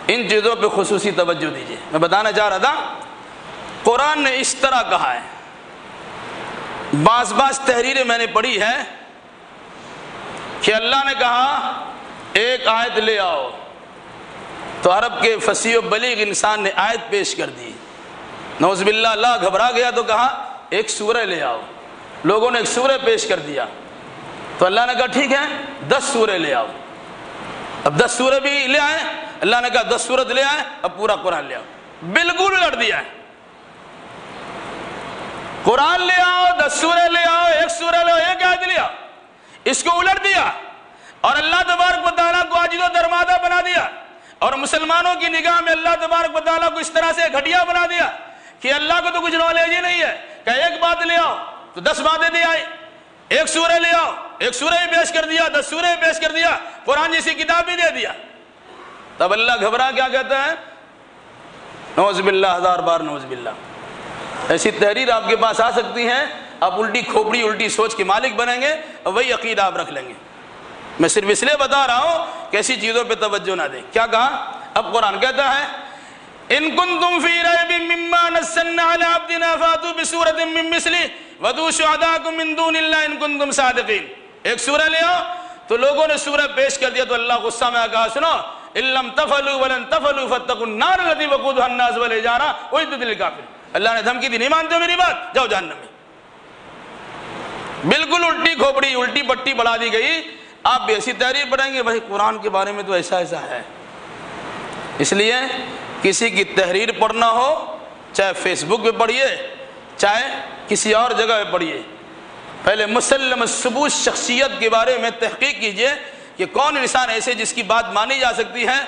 ان چیزوں پہ خصوصی توجہ دیجیے۔ میں بتانا چاہ رہا تھا، قرآن نے اس طرح کہا ہے، بعض تحریریں میں نے پڑھی ہے کہ اللہ نے کہا ایک آیت لے آؤ، تو عرب کے فصیح و بلیغ انسان نے آیت پیش کر دی، نعوذ باللہ اللہ گھبرا گیا تو کہا ایک سورہ لے آؤ، لوگوں نے ایک سورہ پیش کر دیا، تو اللہ نے کہا ٹھیک ہے 10 سورے لے آؤ، اب 10 سورے بھی لے آئے، اللہ نے کہا 10 سورت لے آئے، اب پورا قرآن لے آؤ، بالکل الٹ دیا ہے، قرآن لے آؤ 10 سورے لے آؤ، ایک سورہ لے آؤ، ایک آیت لے آؤ، اس کو الٹ دیا، اور اللہ تبارک و تعالیٰ کو عاجز و درمادہ بنا دیا، اور مسلمانوں کی نگاہ میں اللہ تبارک و تعالیٰ کو اس طرح سے گھٹیا بنا دیا کہ اللہ کو تو کچھ نالج ہی نہیں ہے، کہ ایک بات لے آؤ تو 10 باتیں دے آئے، ایک سورہ لے آؤ، ایک سورہ ہی پیش کر دیا، 10 سورہ ہی پیش کر دیا، قرآن جیسی کتاب بھی دے دیا۔ تب اللہ گھبرا کیا کہتا ہے؟ نعوذ باللہ، 1000 بار نعوذ باللہ۔ ایسی تحریر آپ کے پاس آ سکتی ہے، آپ الٹی کھوپڑی الٹی سوچ کے مالک بنیں گے اور وہی عقیدہ آپ رکھ لیں گے۔ میں صرف اس لیے بتا رہا ہوں کہ ایسی چیزوں پہ توجہ نہ دیں۔ کیا کہا؟ اب قرآن کہتا ہے ان کنتم فی ریب مما نزلنا علی عبدنا فاتوا بسورۃ من مثلہ وادعوا شہداءکم من دون اللہ ان کنتم صادقین۔ ایک سورہ لے آؤ، تو لوگوں نے سورہ پیش کر دیا، تو اللہ غصہ میں کہا سنو ان لم تفعلوا ولن تفعلوا فاتقوا النار التي وقودها الناس والحجارہ اعدت للکافرین۔ اللہ نے دھمکی دی، نہیں مانتے ہو میری بات، جاؤ جہنم میں۔ بالکل الٹی کھوپڑی الٹی پٹی بڑھا دی گئی۔ آپ بھی ایسی تحریر پڑھیں گے، بھائی قرآن کے بارے میں تو ایسا ہے۔ اس لیے کسی کی تحریر پڑھنا ہو، چاہے فیس بک پہ پڑھیے چاہے کسی اور جگہ پہ پڑھیے، پہلے مسلم ثبوت شخصیت کے بارے میں تحقیق کیجئے کہ کون انسان ایسے جس کی بات مانی جا سکتی ہے۔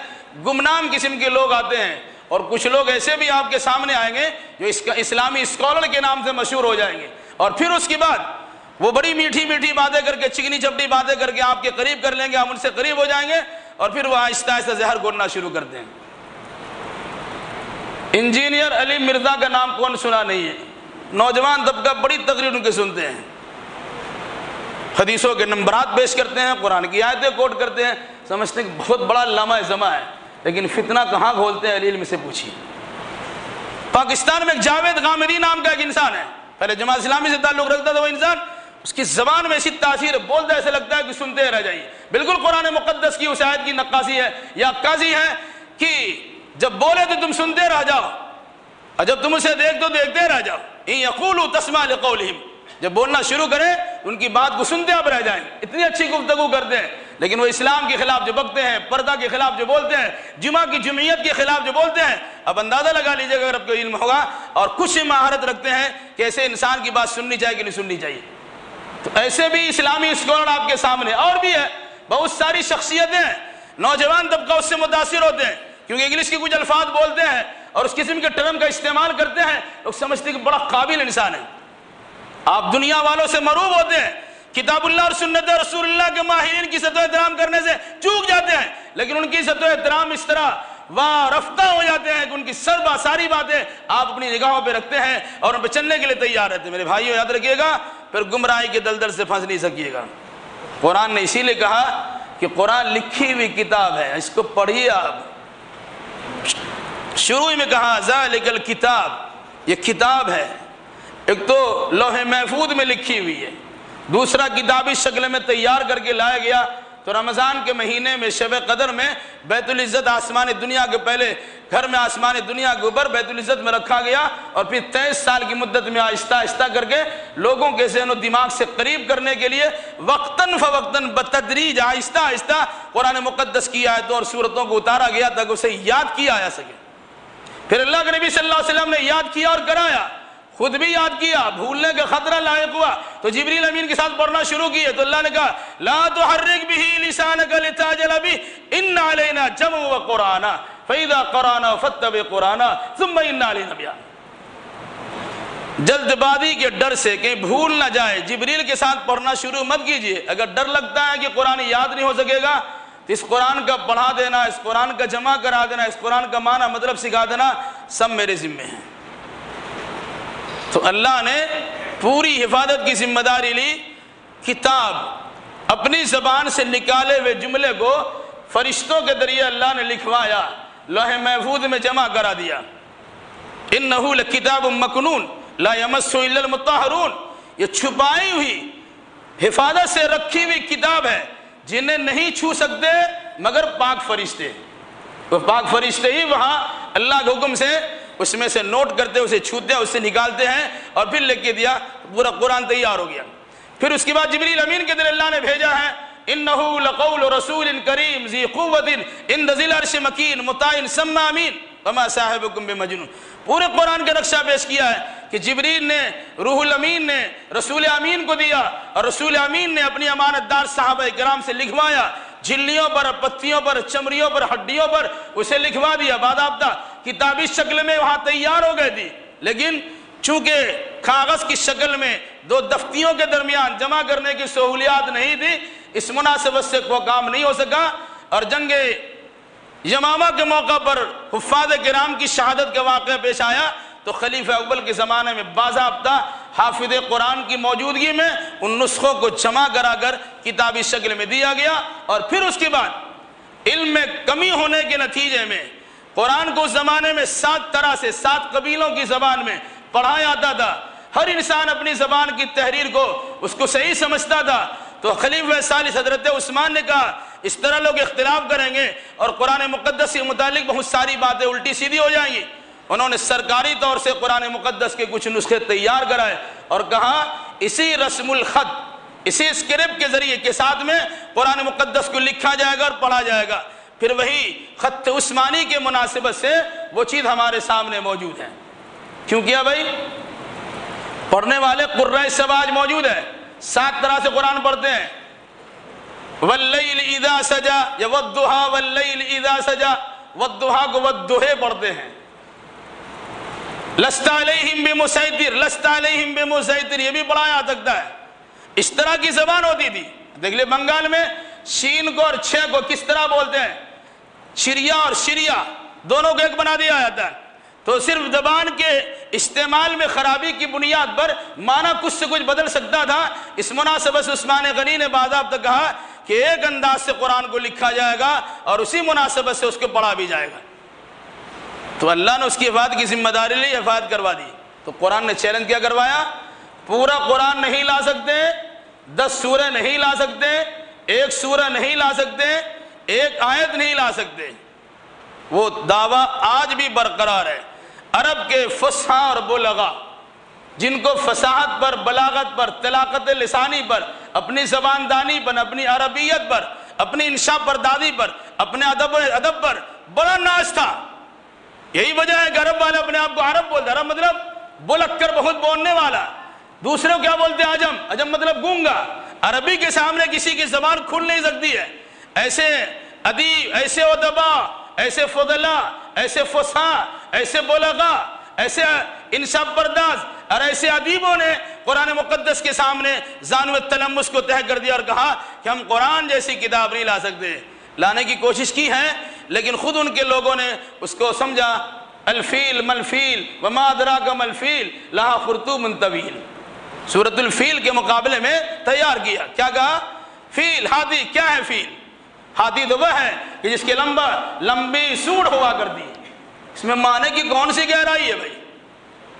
گمنام قسم کے لوگ آتے ہیں، اور کچھ لوگ ایسے بھی آپ کے سامنے آئیں گے جو اسلامی اسکالر کے نام سے مشہور ہو جائیں گے، اور پھر اس کے بعد وہ بڑی میٹھی میٹھی باتیں کر کے، چکنی چپٹی باتیں کر کے آپ کے قریب کر لیں گے، آپ ان سے قریب ہو جائیں گے، اور پھر وہ آہستہ آہستہ زہر گھولنا شروع کرتے ہیں۔ انجینئر علی مرزا کا نام کون سنا نہیں ہے؟ نوجوان طبقہ بڑی تقریر ان کے سنتے ہیں، حدیثوں کے نمبرات پیش کرتے ہیں، قرآن کی آیتیں کوٹ کرتے ہیں، سمجھتے ہیں کہ بہت بڑا علامہ زماں ہے، لیکن فتنہ کہاں کھولتے ہیں؟ علی علم سے پوچھیے۔ پاکستان میں ایک جاوید غامدی نام کا ایک انسان ہے، پہلے جماعت اسلامی سے تعلق رکھتا تھا وہ انسان، اس کی زبان میں ایسی تاثیر ہے، بولتا ہے ایسا لگتا ہے کہ سنتے رہ جائیے، بالکل قرآن مقدس کی اس آیت کی نقاسی ہے یا عکاسی ہے کہ جب بولے تو تم سنتے رہ جاؤ اور جب تم اسے دیکھ تو دیکھتے رہ جاؤ۔ ان یقولوا تسمع لقولہم، جب بولنا شروع کریں ان کی بات کو سنتے آپ رہ جائیں، اتنی اچھی گفتگو کرتے ہیں، لیکن وہ اسلام کے خلاف جو بکتے ہیں، پردہ کے خلاف جو بولتے ہیں، جمعہ کی جمعیت کے خلاف جو بولتے ہیں، اب اندازہ لگا لیجیے اگر آپ کو علم ہوگا اور کچھ مہارت رکھتے ہیں کہ ایسے انسان کی بات سننی چاہیے کہ نہیں سننی چاہیے۔ تو ایسے بھی اسلامی اسکالر آپ کے سامنے اور بھی ہے، بہت ساری شخصیتیں ہیں، نوجوان طبقہ اس سے متاثر ہوتے ہیں کیونکہ انگلش کے کچھ الفاظ بولتے ہیں اور اس قسم کے ٹرم کا استعمال کرتے ہیں، لوگ سمجھتے ہیں کہ بڑا قابل انسان ہے۔ آپ دنیا والوں سے مروب ہوتے ہیں، کتاب اللہ اور سنت رسول اللہ کے ماہرین کی سطح احترام کرنے سے چوک جاتے ہیں، لیکن ان کی سطح احترام اس طرح رفتہ ہو جاتے ہیں کہ ان کی ساری باتیں آپ اپنی نگاہوں پہ رکھتے ہیں اور ان پہ چلنے کے لیے تیار رہتے ہیں۔ میرے بھائیو یاد رکھیے گا، پھر گمراہی کے دلدل سے پھنس نہیں سکیے گا۔ قرآن نے اسی لیے کہا کہ قرآن لکھی ہوئی کتاب ہے، اس کو پڑھیے آپ۔ شروع میں کہا ذالک الکتاب، یہ کتاب ہے، ایک تو لوح محفوظ میں لکھی ہوئی ہے، دوسرا کتابی شکل میں تیار کر کے لایا گیا۔ تو رمضان کے مہینے میں شب قدر میں بیت العزت آسمان دنیا کے پہلے گھر میں آسمان دنیا کے اوپر بیت العزت میں رکھا گیا اور پھر 23 سال کی مدت میں آہستہ آہستہ کر کے لوگوں کے ذہن و دماغ سے قریب کرنے کے لیے وقتاً فوقتاً بتدریج آہستہ آہستہ قرآن مقدس کی آیتوں اور سورتوں کو اتارا گیا تاکہ اسے یاد کیا جا سکے۔ پھر اللہ کے نبی صلی اللہ علیہ وسلم نے یاد کیا اور کرایا، خود بھی یاد کیا، بھولنے کا خطرہ لاحق ہوا تو جبریل امین کے ساتھ پڑھنا شروع کیے تو اللہ نے کہا لا تحرک به لسانک لتعجل به ان علینا جمع و قرآن فاذا قرأنا فاتبع قرآن ثم ان علینا بیان۔ جلد بازی کے ڈر سے کہیں بھول نہ جائے جبریل کے ساتھ پڑھنا شروع مت کیجیے۔ اگر ڈر لگتا ہے کہ قرآن یاد نہیں ہو سکے گا تو اس قرآن کا پڑھا دینا، اس قرآن کا جمع کرا دینا، اس قرآن کا معنی مطلب سکھا دینا سب میرے ذمے ہیں۔ تو اللہ نے پوری حفاظت کی ذمہ داری لی، کتاب اپنی زبان سے نکالے ہوئے جملے کو فرشتوں کے ذریعے اللہ نے لکھوایا، لوح محفوظ میں جمع کرا دیا۔ انہ لکتاب مکنون لا یمسہ الا المطہرون، یہ چھپائی ہوئی حفاظت سے رکھی ہوئی کتاب ہے جنہیں نہیں چھو سکتے مگر پاک فرشتے۔ وہ پاک فرشتے ہی وہاں اللہ کے حکم سے اس میں سے نوٹ کرتے، اسے چھوتے ہیں، اسے نکالتے ہیں اور پھر لکھ کے دیا، پورا قرآن تیار ہو گیا۔ پھر اس کے بعد جبریل امین کے ذریعے اللہ نے بھیجا ہے انہ لقول رسول کریم ذی قوت عند ذی العرش مکین مطاع ثم امین وما صاحبکم بمجنون۔ پورے قرآن کا نقشہ پیش کیا ہے کہ جبریل نے، روح الامین نے رسول امین کو دیا اور رسول امین نے اپنی امانت دار صحابہ کرام سے لکھوایا، جھلیوں پر، پتیوں پر، چمڑیوں پر، ہڈیوں پر اسے لکھوا دیا، باضابطہ کتابی شکل میں وہاں تیار ہو گئی تھی، لیکن چونکہ کاغذ کی شکل میں دو دفتیوں کے درمیان جمع کرنے کی سہولیات نہیں تھی، اس مناسبت سے کوئی کام نہیں ہو سکا۔ اور جنگ یمامہ کے موقع پر حفاظ کرام کی شہادت کا واقعہ پیش آیا تو خلیفہ اول کے زمانے میں باضابطہ حافظ قرآن کی موجودگی میں ان نسخوں کو جمع کرا کر کتابی شکل میں دیا گیا۔ اور پھر اس کے بعد علم میں کمی ہونے کے نتیجے میں قرآن کو اس زمانے میں 7 طرح سے 7 قبیلوں کی زبان میں پڑھایا جاتا تھا، ہر انسان اپنی زبان کی تحریر کو اس کو صحیح سمجھتا تھا۔ تو خلیفہ ثالث حضرت عثمان نے کہا اس طرح لوگ اختلاف کریں گے اور قرآن مقدس کے متعلق بہت ساری باتیں الٹی سیدھی ہو جائیں گی۔ انہوں نے سرکاری طور سے قرآن مقدس کے کچھ نسخے تیار کرائے اور کہا اسی رسم الخط، اسی اسکرپٹ کے ذریعے کے ساتھ میں قرآن مقدس کو لکھا جائے گا اور پڑھا جائے گا۔ پھر وہی خط عثمانی کے مناسبت سے وہ چیز ہمارے سامنے موجود ہے۔ کیوں کیا بھائی؟ پڑھنے والے قرۂ سباج موجود ہے، 7 طرح سے قرآن پڑھتے ہیں۔ واللیل اذا سجا یا والضحی واللیل اذا سجا، والضحی کو والضحی پڑھتے ہیں۔ لست علیہم بمسیطر، لست علیہم بمسیطر، یہ بھی پڑھایا جا سکتا ہے۔ اس طرح کی زبان ہوتی تھی۔ دیکھ لیں بنگال میں شین کو اور چھ کو کس طرح بولتے ہیں، شریا اور شریا دونوں کو ایک بنا دیا جاتا ہے۔ تو صرف زبان کے استعمال میں خرابی کی بنیاد پر معنی کچھ سے کچھ بدل سکتا تھا۔ اس مناسبت سے عثمان غنی نے باضابطہ کہا کہ ایک انداز سے قرآن کو لکھا جائے گا اور اسی مناسبت سے اس کو پڑھا بھی جائے گا۔ تو اللہ نے اس کی حفاظت کی ذمہ داری لی، حفاظت کروا دی۔ تو قرآن نے چیلنج کیا کروایا؟ پورا قرآن نہیں لا سکتے، 10 سورہ نہیں لا سکتے، 1 سورہ نہیں لا سکتے، 1 آیت نہیں لا سکتے۔ وہ دعویٰ آج بھی برقرار ہے۔ عرب کے فصحاء اور بلغاء جن کو فصاحت پر، بلاغت پر، طلاقت لسانی پر، اپنی زبان دانی پر، اپنی عربیت پر، اپنی انشاء پردازی پر، اپنے ادب پر بڑا ناز تھا۔ یہی وجہ ہے کہ عرب والے اپنے آپ کو عرب بولتے ہیں۔ عرب مطلب بلک کر بہت بولنے والا۔ دوسرے کو کیا بولتے ہیں؟ عجم۔ عجم مطلب گونگا۔ عربی کے سامنے کسی کی زبان کھل نہیں سکتی ہے۔ ایسے ادیب، ایسے ادبا، ایسے فضلاء، ایسے فصحاء، ایسے بلغاء، ایسے انشاء پرداز اور ایسے ادیبوں نے قرآن مقدس کے سامنے زانو تلمس کو طے کر دیا اور کہا کہ ہم قرآن جیسی کتاب نہیں لا سکتے۔ لانے کی کوشش کی ہے لیکن خود ان کے لوگوں نے اس کو سمجھا الفیل ملفیل وما ادراک ملفیل لہا خرطوم طویل، سورۃ الفیل کے مقابلے میں تیار کیا۔ کیا کہا؟ فیل، ہاتھی۔ کیا ہے فیل؟ ہاتھی تو وہ ہے کہ جس کے لمبی سوڑ ہوا کرتی ہے۔ اس میں معنی کی کون سی گہرائی ہے بھائی؟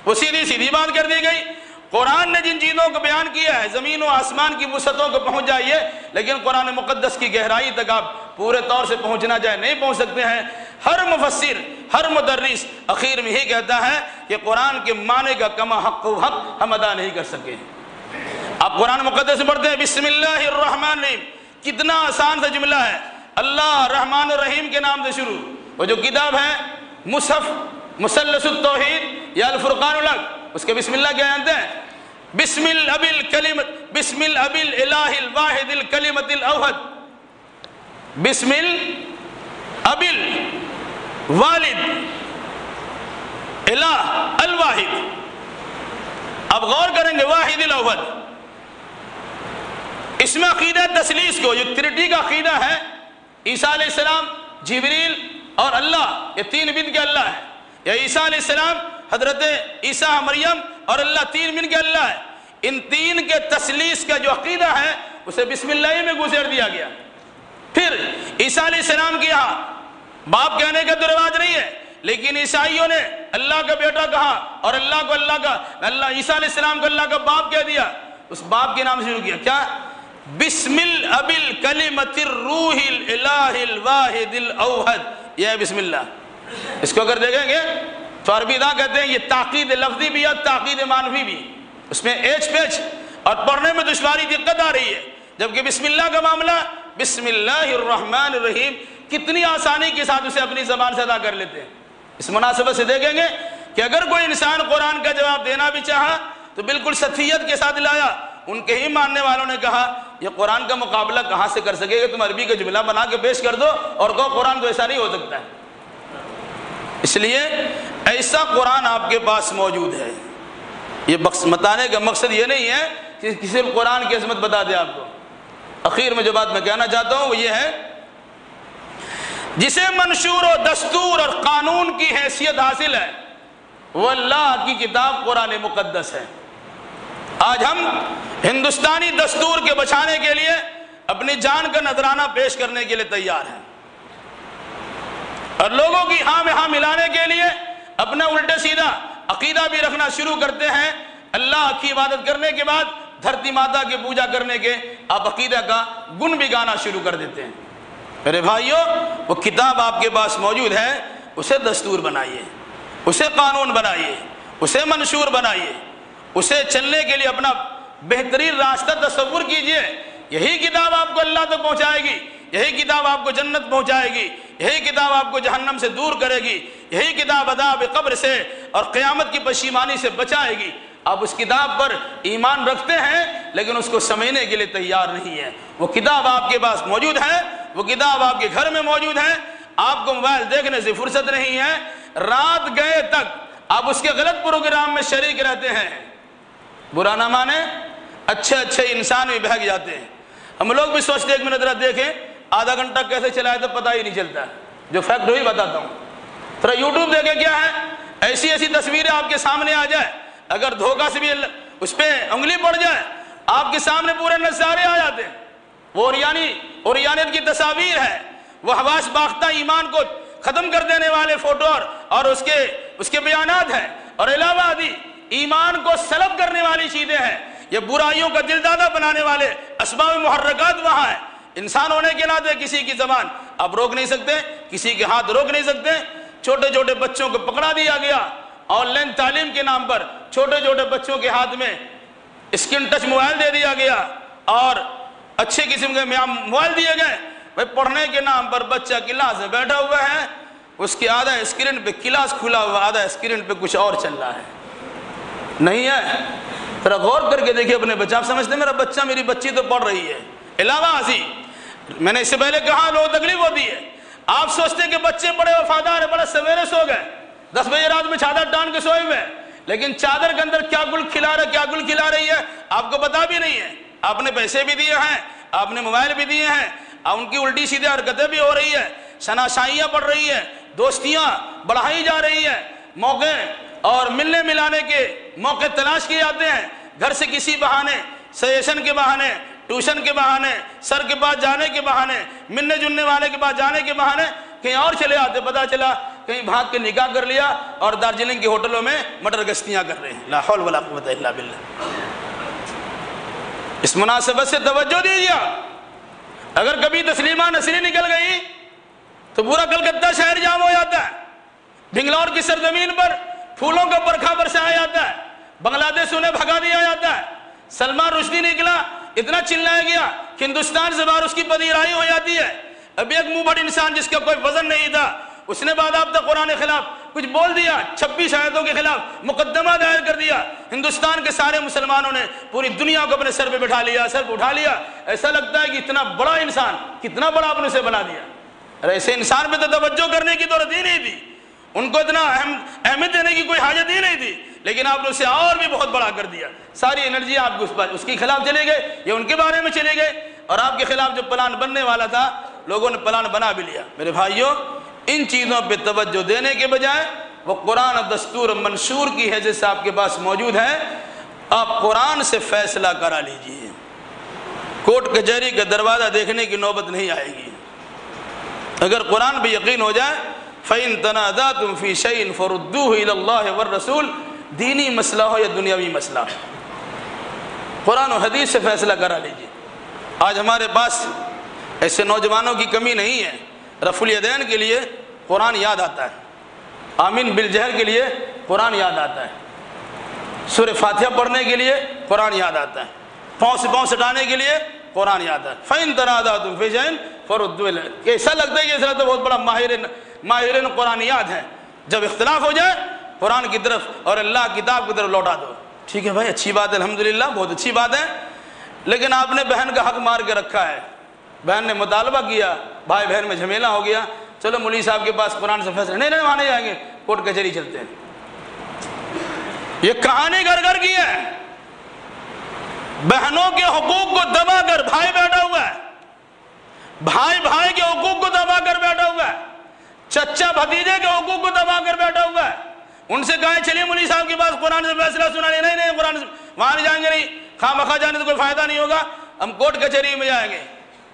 وہ سیدھی بات کر دی گئی۔ قرآن نے جن چیزوں کو بیان کیا ہے زمین و آسمان کی وسعتوں کو پہنچ جائیے، لیکن قرآن مقدس کی گہرائی تک آپ پورے طور سے پہنچنا چاہے نہیں پہنچ سکتے ہیں۔ ہر مفسر، ہر مدرس آخر میں ہی کہتا ہے کہ قرآن کے معنی کا کما حق و حق ہم ادا نہیں کر سکے۔ آپ قرآن مقدس سے پڑھتے ہیں بسم اللہ الرحمن الرحیم، کتنا آسان سا جملہ ہے۔ اللہ رحمان الرحیم کے نام سے شروع۔ وہ جو کتاب ہے مصحف مثلث التوحید یا الفرقان الحق، اس کے بسم اللہ کیا جانتے ہیں؟ بسم الاب الالہ الواحد الکلمۃ الاوحد، بسم الاب الوالد الہ الواحد۔ اب غور کریں گے واحد الاوحد، اس میں عقیدہ تثلیث کو، جو ترٹی کا عقیدہ ہے، عیسیٰ علیہ السلام، جبریل اور اللہ، یہ 3 بن کے اللہ ہے، یا عیسیٰ علیہ السلام، حضرت عیسیٰ مریم اور اللہ 3 بن کے اللہ ہے۔ ان 3 کے تثلیث کا جو عقیدہ ہے اسے بسم اللہ میں گزر دیا گیا۔ پھر عیسیٰ علیہ السلام کی یہاں باپ کہنے کا تو رواج نہیں ہے، لیکن عیسائیوں نے اللہ کا بیٹا کہا اور اللہ کو عیسیٰ علیہ السلام کو اللہ کا باپ کہہ دیا۔ اس باپ کے نام سے شروع کیا۔ کیا؟ بسم الاب الکلمۃ الروح الالہ الواحد الاوحد، یہ ہے بسم اللہ۔ اس کو اگر دیکھیں گے تو عربی دا کہتے ہیں یہ تاکید لفظی بھی ہے، تاکید معنوی بھی، اس میں ایچ پیچ اور پڑھنے میں دشواری دقت آ رہی ہے۔ جبکہ بسم اللہ کا معاملہ بسم اللہ الرحمن الرحیم کتنی آسانی کے ساتھ اسے اپنی زبان سے ادا کر لیتے ہیں۔ اس مناسبت سے دیکھیں گے کہ اگر کوئی انسان قرآن کا جواب دینا بھی چاہا تو بالکل سطحیت کے ساتھ لایا۔ ان کے ہی ماننے والوں نے کہا یہ قرآن کا مقابلہ کہاں سے کر سکے گا، تم عربی کا جملہ بنا کے پیش کر دو اور کہو قرآن تو ایسا نہیں ہو سکتا ہے۔ اس لیے ایسا قرآن آپ کے پاس موجود ہے۔ یہ بتانے کا مقصد یہ نہیں ہے کہ کسی قرآن کی عظمت بتا دے آپ کو۔ اخیر میں جو بات میں کہنا چاہتا ہوں وہ یہ ہے، جسے منشور و دستور اور قانون کی حیثیت حاصل ہے وہ اللہ کی کتاب قرآن مقدس ہے۔ آج ہم ہندوستانی دستور کے بچانے کے لیے اپنی جان کا نذرانہ پیش کرنے کے لیے تیار ہیں، اور لوگوں کی ہاں میں ہاں ملانے کے لیے اپنا الٹا سیدھا عقیدہ بھی رکھنا شروع کرتے ہیں۔ اللہ کی عبادت کرنے کے بعد دھرتی ماتا کی پوجا کرنے کے آپ عقیدہ کا گن بھی گانا شروع کر دیتے ہیں۔ میرے بھائیوں، وہ کتاب آپ کے پاس موجود ہے، اسے دستور بنائیے، اسے قانون بنائیے، اسے منشور بنائیے، اسے چلنے کے لیے اپنا بہترین راستہ تصور کیجئے۔ یہی کتاب آپ کو اللہ تک پہنچائے گی، یہی کتاب آپ کو جنت پہنچائے گی، یہی کتاب آپ کو جہنم سے دور کرے گی، یہی کتاب عذاب قبر سے اور قیامت کی پشیمانی سے بچائے گی۔ آپ اس کتاب پر ایمان رکھتے ہیں لیکن اس کو سمجھنے کے لیے تیار نہیں ہیں۔ وہ کتاب آپ کے پاس موجود ہے، وہ کتاب آپ کے گھر میں موجود ہے، آپ کو موبائل دیکھنے سے فرصت نہیں ہے، رات گئے تک آپ اس کے غلط پروگرام میں شریک رہتے ہیں۔ برا نہ مانے، اچھے انسان بھی بہک جاتے ہیں۔ ہم لوگ بھی سوچتے ہیں ایک منٹ ذرا دیکھیں آدھا گھنٹہ کیسے چلائے تو پتہ ہی نہیں چلتا، جو فیکٹ وہی بتاتا ہوں۔ تھوڑا یوٹیوب دیکھیں کیا ہے، ایسی تصویریں آپ کے سامنے آ جائے، اگر دھوکہ سے بھی اس پہ انگلی پڑ جائے آپ کے سامنے پورے نظارے آ جاتے ہیں۔ وہ یعنی اوریانیت کی تصاویر ہے، وہ حواس باختہ ایمان کو ختم کر دینے والے فوٹو اور اس کے بیانات ہیں، اور علاوہ ازیں ایمان کو سلب کرنے والی چیزیں ہیں، یہ برائیوں کا دل دادا بنانے والے اسباب محرکات وہاں ہیں۔ انسان ہونے کے ناطے کسی کی زبان آپ روک نہیں سکتے، کسی کے ہاتھ روک نہیں سکتے۔ چھوٹے چھوٹے بچوں کو پکڑا دیا گیا آن لائن تعلیم کے نام پر، چھوٹے چھوٹے بچوں کے ہاتھ میں اسکرین ٹچ موبائل دے دیا گیا اور اچھے قسم کے موبائل دیے گئے۔ بھائی پڑھنے کے نام پر بچہ کلاس میں بیٹھا ہوا ہے، اس کی آدھا اسکرین پہ کلاس کھلا ہوا، آدھا اسکرین پہ کچھ اور چل رہا ہے، نہیں ہے؟ ذرا غور کر کے دیکھیے اپنے بچہ۔ آپ سمجھتے ہیں میرا بچہ میری بچی تو پڑھ رہی ہے؟ علاوہ ازیں میں نے اس سے پہلے کہا لوگوں کو تکلیف ہوتی ہے، آپ سوچتے ہیں کہ بچے بڑے وفادار ہیں، بڑے سویرے سو گئے، 10 بجے رات میں چادر ٹان کے سوئے ہوئے، لیکن چادر کے اندر کیا گل کھلا رہی ہے آپ کو پتا بھی نہیں ہے۔ آپ نے پیسے بھی دیے ہیں، آپ نے موبائل بھی دیے ہیں، ان کی الٹی سیدھی حرکتیں بھی ہو رہی ہے، شناسائیاں پڑھ رہی ہے، دوستیاں بڑھائی جا رہی ہے، موقع اور ملنے ملانے کے موقع تلاش کیے جاتے ہیں، گھر سے کسی بہانے، سجیشن کے بہانے، ٹیوشن کے بہانے، سر کے پاس جانے کے بہانے، ملنے جلنے والے کے پاس جانے کے بہانے کہیں اور چلے آتے، پتا چلا کہیں بھاگ کے نکاح کر لیا اور دارجلنگ کے ہوٹلوں میں مٹر گشتیاں کر رہے ہیں۔ لا حول ولا قوت الا باللہ۔ اس مناسبت سے توجہ دیجیے، اگر کبھی تسلیمہ نسری نکل گئی تو پورا کلکتہ شہر جام ہو جاتا ہے، بنگلور کی سرزمین پر پھولوں کا برکھا برسایا جاتا ہے، بنگلہ دیش انہیں بھگا دیا جاتا ہے، سلمان رشدی نکلا اتنا چلایا گیا کہ ہندوستان سے باہر اس کی پذیرائی ہو جاتی ہے۔ ابھی ایک منہ بھر انسان جس کا کوئی وزن نہیں تھا، اس نے باضابطہ قرآن کے خلاف کچھ بول دیا، 26 آیتوں کے خلاف مقدمہ دائر کر دیا، ہندوستان کے سارے مسلمانوں نے پوری دنیا کو اپنے سر پہ بٹھا لیا، سر پہ اٹھا لیا۔ ایسا لگتا ہے کہ اتنا بڑا انسان، کتنا بڑا آپ نے اسے بنا دیا۔ اور ایسے انسان پہ تو توجہ کرنے کی ضرورت ہی نہیں تھی، ان کو اتنا اہمیت دینے کی کوئی حاجت ہی نہیں تھی، لیکن آپ نے اسے اور بھی بہت بڑا کر دیا۔ ساری انرجی آپ کو اس کے خلاف چلے گئے یا ان کے بارے میں چلے گئے، اور آپ کے خلاف جو پلان بننے والا تھا لوگوں نے پلان بنا بھی لیا۔ میرے بھائیوں، ان چیزوں پہ توجہ دینے کے بجائے وہ قرآن دستور منشور کی حیثیت سے آپ کے پاس موجود ہے، آپ قرآن سے فیصلہ کرا لیجئے، کورٹ کچہری کا دروازہ دیکھنے کی نوبت نہیں آئے گی۔ اگر قرآن پہ یقین ہو جائے فَإِن تَنَازَعْتُمْ فِي شَيْءٍ فَرُدُّوهُ إِلَى اللَّهِ وَالرَّسُولِ، دینی مسئلہ ہو یا دنیاوی مسئلہ، قرآن و حدیث سے فیصلہ کرا لیجئے۔ آج ہمارے پاس ایسے نوجوانوں کی کمی نہیں ہے، رفع الیدین کے لیے قرآن یاد آتا ہے، آمین بالجہر کے لیے قرآن یاد آتا ہے، سورہ فاتحہ پڑھنے کے لیے قرآن یاد آتا ہے، پاؤں سے پاؤں سٹانے کے لیے قرآن یاد آتا ہے۔ فَإِن تَنَازَعْتُمْ فِي شَيْءٍ فَرُدُّوهُ إِلَيْهِ، ایسا لگتا ہے کہ اس طرح تو بہت بڑا ماہرین قرآن یاد ہے، جب اختلاف ہو جائے قرآن کی طرف اور اللہ کتاب کی طرف لوٹا دو۔ ٹھیک ہے بھائی، اچھی بات ہے، الحمدللہ بہت اچھی بات ہے، لیکن آپ نے بہن کا حق مار کے رکھا ہے، بہن نے مطالبہ کیا، بھائی بہن میں جھمیلا ہو گیا، چلو مولوی صاحب کے پاس قرآن سے فیصلہ، نہیں وہاں نہیں جائیں گے، کورٹ کچہری چلتے ہیں۔ یہ کہانی گھر گھر کی ہے، بہنوں کے حقوق کو دبا کر بھائی بیٹھا ہوا ہے، بھائی بھائی کے حقوق کو دبا کر بیٹھا ہوا ہے، چچا بھتیجے کے حقوق کو دبا کر بیٹھا ہوا ہے۔ ان سے کہیں چلیے مولوی صاحب کے پاس قرآن سے فیصلہ سنا لیں، نہیں قرآن سے وہاں نہیں جائیں گے، نہیں خواہ مخواہ جانے سے کوئی فائدہ نہیں ہوگا، ہم کورٹ کچہری میں جائیں گے،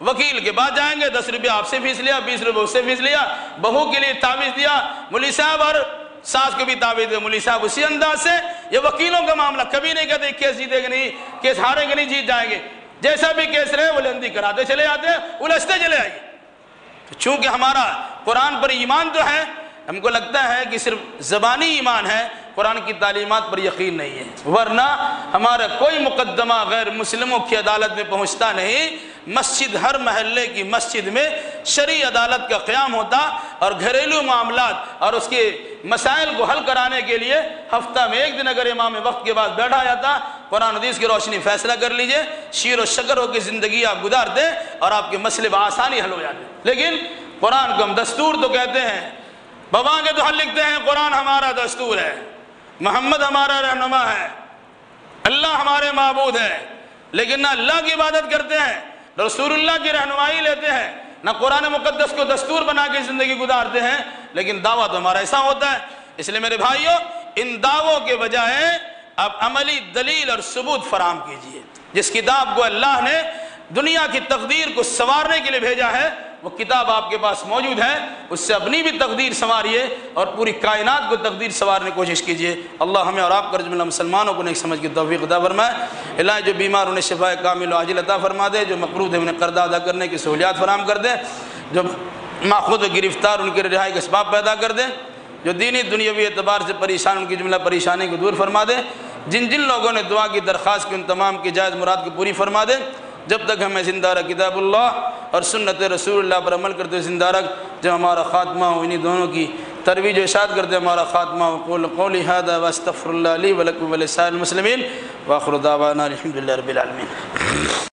وکیل کے بعد جائیں گے، 10 روپیہ آپ سے فیس لیا، 20 روپے اس سے فیس لیا، بہو کے لیے تعویذ دیا مولوی صاحب اور ساس کو بھی تعویذ دیا مولوی صاحب، اسی انداز سے یہ وکیلوں کا معاملہ، کبھی نہیں کہتے کیس جیتے گا نہیں، کیس ہارے گا نہیں، جیت جائیں گے، جیسا بھی کیس رہے وہ لندی کراتے چلے جاتے ہیں، الجھتے چلے آئیے۔ چونکہ ہمارا قرآن پر ایمان تو ہے، ہم کو لگتا ہے کہ صرف زبانی ایمان ہے، قرآن کی تعلیمات پر یقین نہیں ہے، ورنہ ہمارا کوئی مقدمہ غیر مسلموں کی عدالت میں پہنچتا نہیں۔ مسجد، ہر محلے کی مسجد میں شرعی عدالت کا قیام ہوتا، اور گھریلو معاملات اور اس کے مسائل کو حل کرانے کے لیے ہفتہ میں ایک دن اگر امام وقت کے بعد بیٹھا جاتا، قرآن حدیث کی روشنی فیصلہ کر لیجئے، شیر و شکر ہو کے زندگی آپ گزار دیں اور آپ کے مسئلے بآسانی حل ہو جاتے۔ لیکن قرآن کو ہم دستور تو کہتے ہیں، بابا کے تو حل لکھتے ہیں قرآن ہمارا دستور ہے، محمد ہمارا رہنما ہے، اللہ ہمارے معبود ہے، لیکن نہ اللہ کی عبادت کرتے ہیں، رسول اللہ کی رہنمائی لیتے ہیں، نہ قرآن مقدس کو دستور بنا کے زندگی گزارتے ہیں، لیکن دعویٰ تو ہمارا ایسا ہوتا ہے۔ اس لیے میرے بھائیوں، ان دعووں کے بجائے آپ عملی دلیل اور ثبوت فراہم کیجئے۔ جس کتاب کو اللہ نے دنیا کی تقدیر کو سنوارنے کے لیے بھیجا ہے، وہ کتاب آپ کے پاس موجود ہے، اس سے اپنی بھی تقدیر سنواریے اور پوری کائنات کو تقدیر سنوارنے کی کوشش کیجیے۔ اللہ ہمیں اور آپ کو جملہ مسلمانوں کو نیک سمجھ کی توفیق عطا فرمائے۔ الہی جو بیمار انہیں شفا کامل و عاجل عطا فرما دے، جو مقروض ہے انہیں قرضہ ادا کرنے کی سہولیات فراہم کر دے، جو ماخوذ و گرفتار ان کی رہائی کے اسباب پیدا کر دے، جو دینی دنیاوی اعتبار سے پریشان ان کی جملہ پریشانی کو دور فرما دے، جن جن لوگوں نے دعا کی درخواست کی ان تمام کی جائز مراد کو پوری فرما دے۔ جب تک ہمیں زندہ رکھ کتاب اللہ اور سنت رسول اللہ پر عمل کرتے ہوئے زندہ رکھ، جب ہمارا خاتمہ ہو انہی دونوں کی ترویج و اشاعت کرتے ہمارا خاتمہ ہو۔ قولی ھذا واستغفر اللہ لی ولکم ولسائر المسلمین، وآخر دعوانا الحمد للہ رب العالمین۔